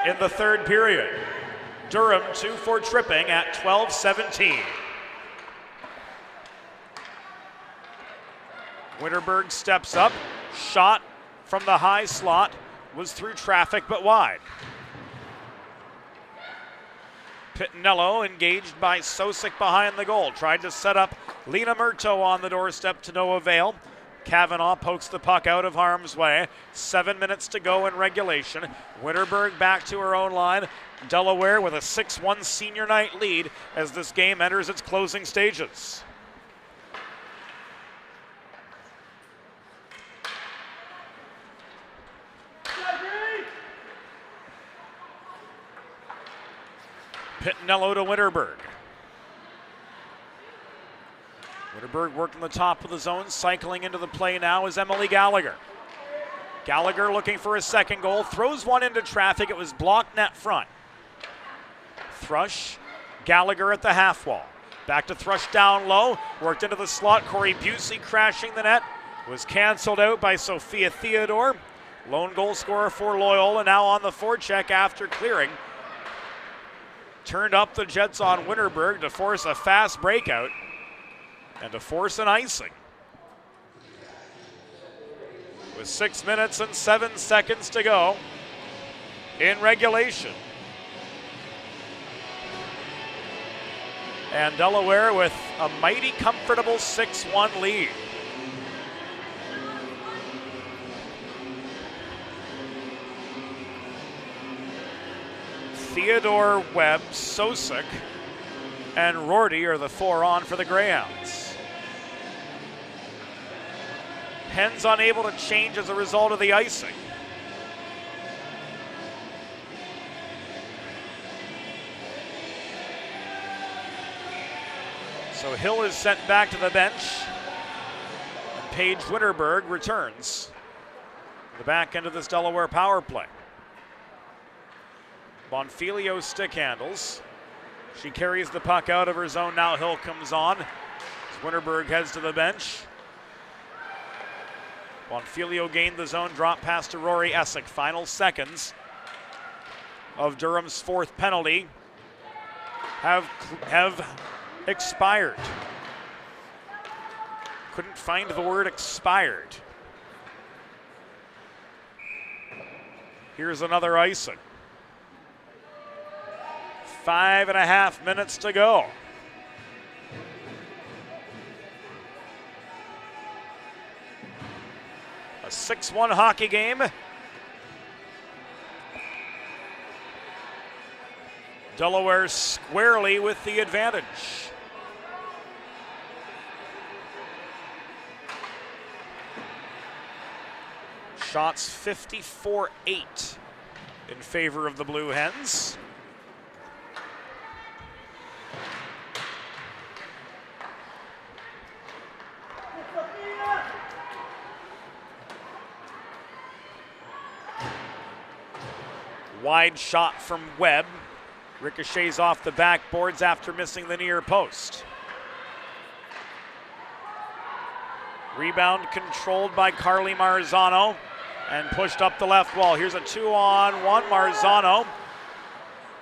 in the third period. Durham 2 for tripping at 12:17. Winterberg steps up, shot from the high slot, was through traffic but wide. Pittinello engaged by Sosek behind the goal. Tried to set up Lena Murto on the doorstep to no avail. Kavanaugh pokes the puck out of harm's way. 7 minutes to go in regulation. Winterberg back to her own line. Delaware with a 6-1 senior night lead as this game enters its closing stages. Pittinello to Winterberg. Winterberg working the top of the zone, cycling into the play now is Emily Gallagher. Gallagher looking for a second goal, throws one into traffic, it was blocked net front. Thrush, Gallagher at the half wall. Back to Thrush down low, worked into the slot, Corey Busey crashing the net, was canceled out by Sophia Theodore. Lone goal scorer for Loyola now on the forecheck after clearing. Turned up the Jets on Winterberg to force a fast breakout and to force an icing. With 6 minutes and 7 seconds to go in regulation. And Delaware with a mighty comfortable 6-1 lead. Theodore, Webb, Sosek, and Rorty are the 4 on for the Greyhounds. Hens unable to change as a result of the icing. So Hill is sent back to the bench. And Paige Winterberg returns to the back end of this Delaware power play. Bonfilio stick handles. She carries the puck out of her zone. Now Hill comes on as Winterberg heads to the bench. Bonfilio gained the zone, drop pass to Rory Essick. Final seconds of Durham's fourth penalty have expired. Couldn't find the word expired. Here's another icing. 5.5 minutes to go. A 6-1 hockey game. Delaware squarely with the advantage. Shots 54-8 in favor of the Blue Hens. Wide shot from Webb. Ricochets off the backboards after missing the near post. Rebound controlled by Carly Marzano and pushed up the left wall. Here's a 2-on-1. Marzano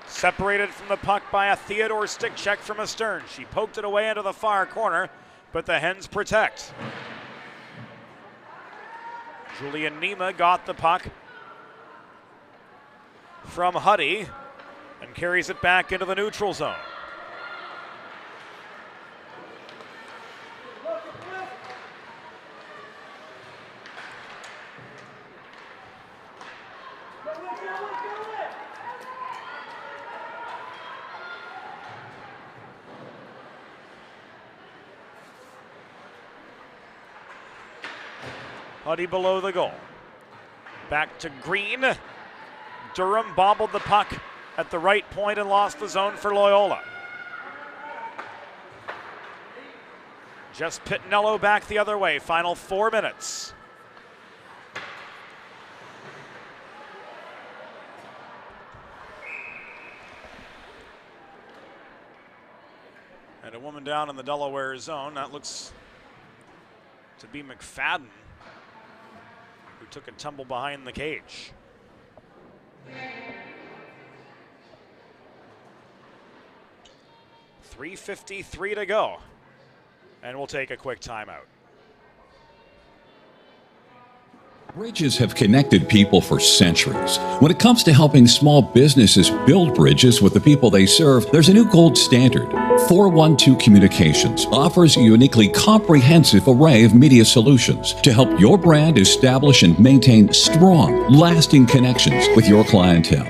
Separated from the puck by a Theodore stick check from Astern. She poked it away into the far corner, but the Hens protect. Julian Nima got the puck from Huddy and carries it back into the neutral zone. Huddy below the goal. Back to Green. Durham bobbled the puck at the right point and lost the zone for Loyola. Jess Pitnello back the other way. Final 4 minutes. And a woman down in the Delaware zone. That looks to be McFadden, who took a tumble behind the cage. .353 to go, and we'll take a quick timeout. Bridges have connected people for centuries. When it comes to helping small businesses build bridges with the people they serve, there's a new gold standard. 412 Communications offers a uniquely comprehensive array of media solutions to help your brand establish and maintain strong, lasting connections with your clientele.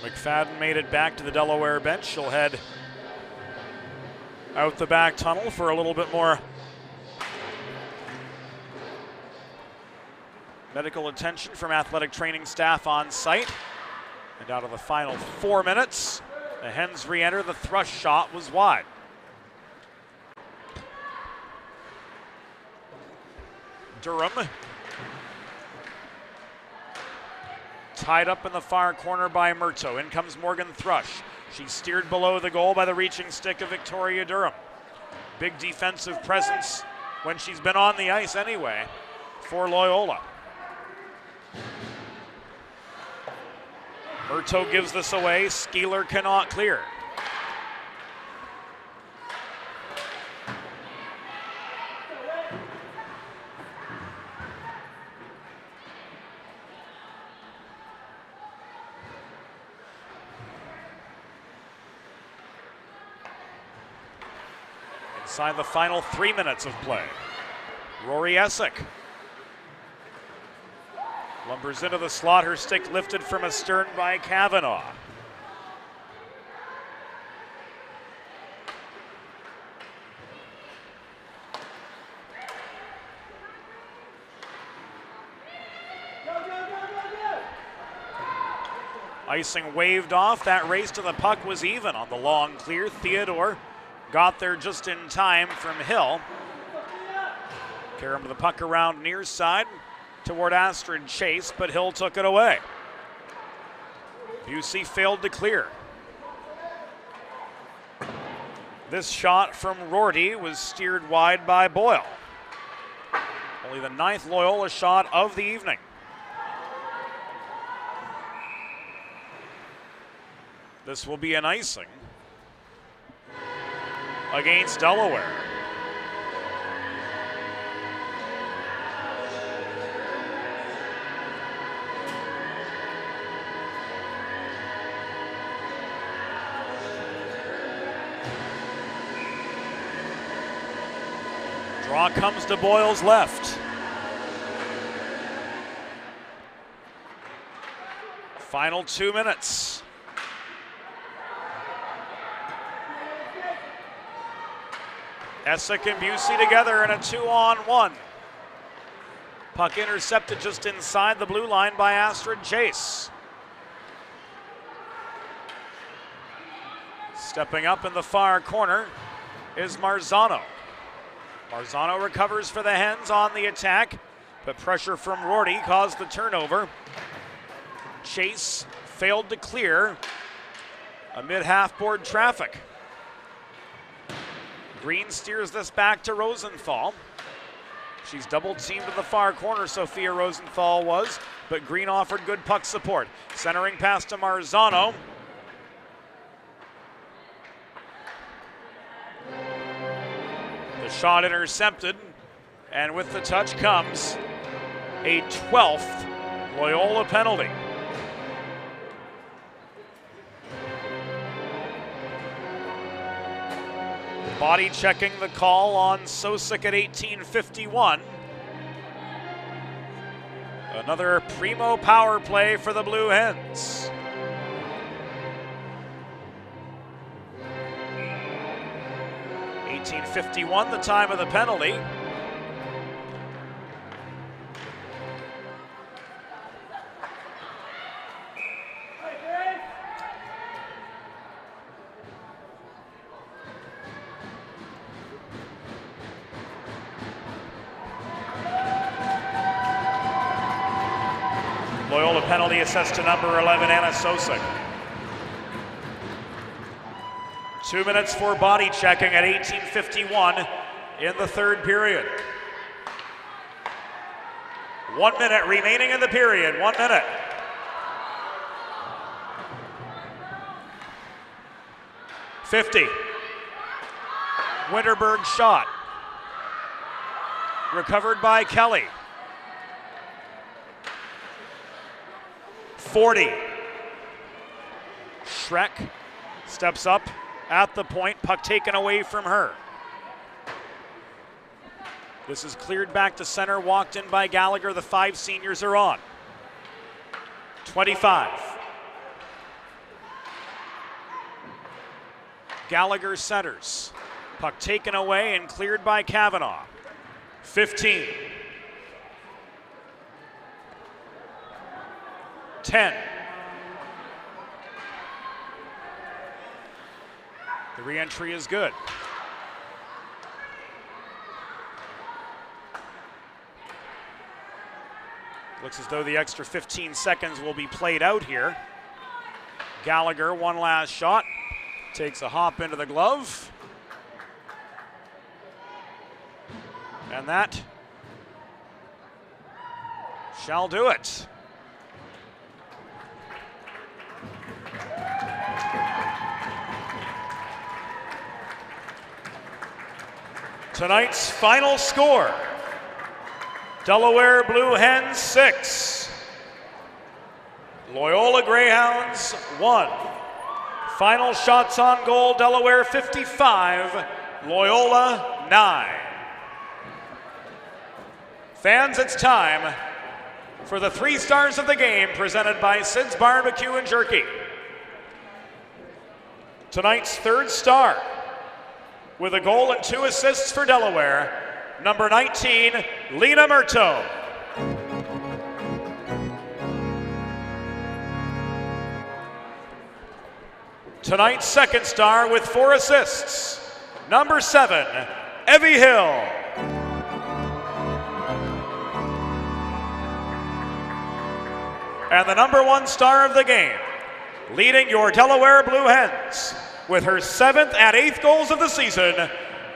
McFadden made it back to the Delaware bench. She'll head out the back tunnel for a little bit more medical attention from athletic training staff on site. And out of the final 4 minutes, the Hens re-enter. The thrust shot was wide. Durham tied up in the far corner by Murto. In comes Morgan Thrush. She's steered below the goal by the reaching stick of Victoria Durham. Big defensive presence when she's been on the ice anyway for Loyola. Murto gives this away. Skeeler cannot clear. Inside the final 3 minutes of play, Rory Essick lumbers into the slot, her stick lifted from Astern by Kavanaugh. Icing waved off. That race to the puck was even on the long clear. Theodore got there just in time from Hill. Carry him to the puck around near side toward Astrid Chase, but Hill took it away. Busey failed to clear. This shot from Rorty was steered wide by Boyle. Only the 9th Loyola shot of the evening. This will be an icing against Delaware. Draw comes to Boyle's left. Final 2 minutes. Essick and Busey together in a 2-on-1. Puck intercepted just inside the blue line by Astrid Chase. Stepping up in the far corner is Marzano. Marzano recovers for the Hens on the attack, but pressure from Rorty caused the turnover. Chase failed to clear amid half-board traffic. Green steers this back to Rosenthal. She's double teamed in the far corner, Sophia Rosenthal was, but Green offered good puck support. Centering pass to Marzano. The shot intercepted, and with the touch comes a 12th Loyola penalty. Body checking the call on Sosik at 18:51. Another primo power play for the Blue Hens. .1851, the time of the penalty. Loyola penalty assessed to number 11, Anna Sosik. 2 minutes for body checking at 18:51 in the third period. 1 minute remaining in the period, 1 minute. .50. Winterberg shot. Recovered by Kelly. 40. Schreck steps up at the point, puck taken away from her. This is cleared back to center, walked in by Gallagher. The 5 seniors are on. 25. Gallagher centers. Puck taken away and cleared by Kavanaugh. 15. 10. The re-entry is good. Looks as though the extra 15 seconds will be played out here. Gallagher, one last shot. Takes a hop into the glove. And that shall do it. Tonight's final score, Delaware Blue Hens 6, Loyola Greyhounds 1. Final shots on goal, Delaware 55, Loyola 9. Fans, it's time for the 3 stars of the game presented by Sid's Barbecue and Jerky. Tonight's third star, with a goal and 2 assists for Delaware, number 19, Lena Murto. Tonight's second star with 4 assists, number 7, Evie Hill. And the number 1 star of the game, leading your Delaware Blue Hens, with her 7th and 8th goals of the season,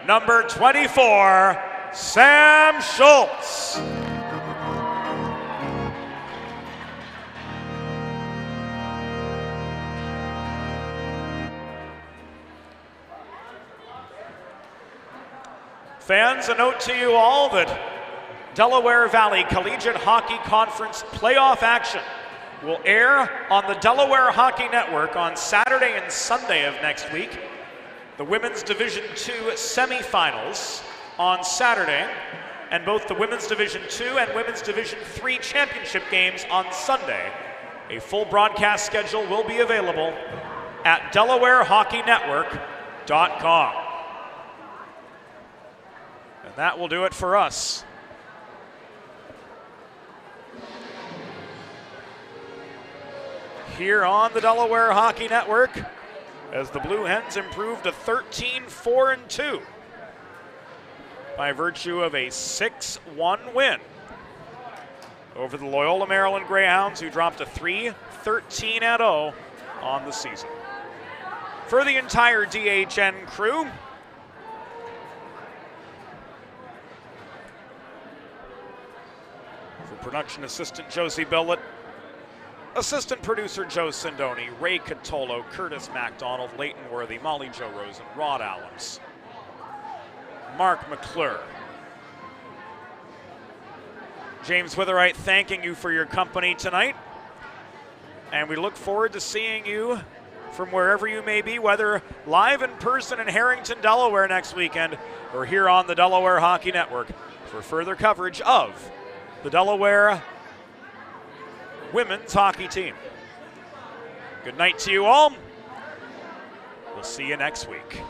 number 24, Sam Schultz. Fans, a note to you all that Delaware Valley Collegiate Hockey Conference playoff action will air on the Delaware Hockey Network on Saturday and Sunday of next week. The Women's Division II semifinals on Saturday, and both the Women's Division II and Women's Division III championship games on Sunday. A full broadcast schedule will be available at DelawareHockeyNetwork.com. And that will do it for us. Here on the Delaware Hockey Network, as the Blue Hens improve to 13-4-2 by virtue of a 6-1 win over the Loyola Maryland Greyhounds, who dropped to 3-13-0 on the season. For the entire DHN crew, For production assistant Josie Billett, assistant producer Joe Sindoni, Ray Catolo, Curtis MacDonald, Leighton Worthy, Molly Jo Rosen, Rod Allens, Mark McClure. James Witherite thanking you for your company tonight. And we look forward to seeing you from wherever you may be, whether live in person in Harrington, Delaware next weekend, or here on the Delaware Hockey Network for further coverage of the Delaware women's hockey team. Good night to you all. We'll see you next week.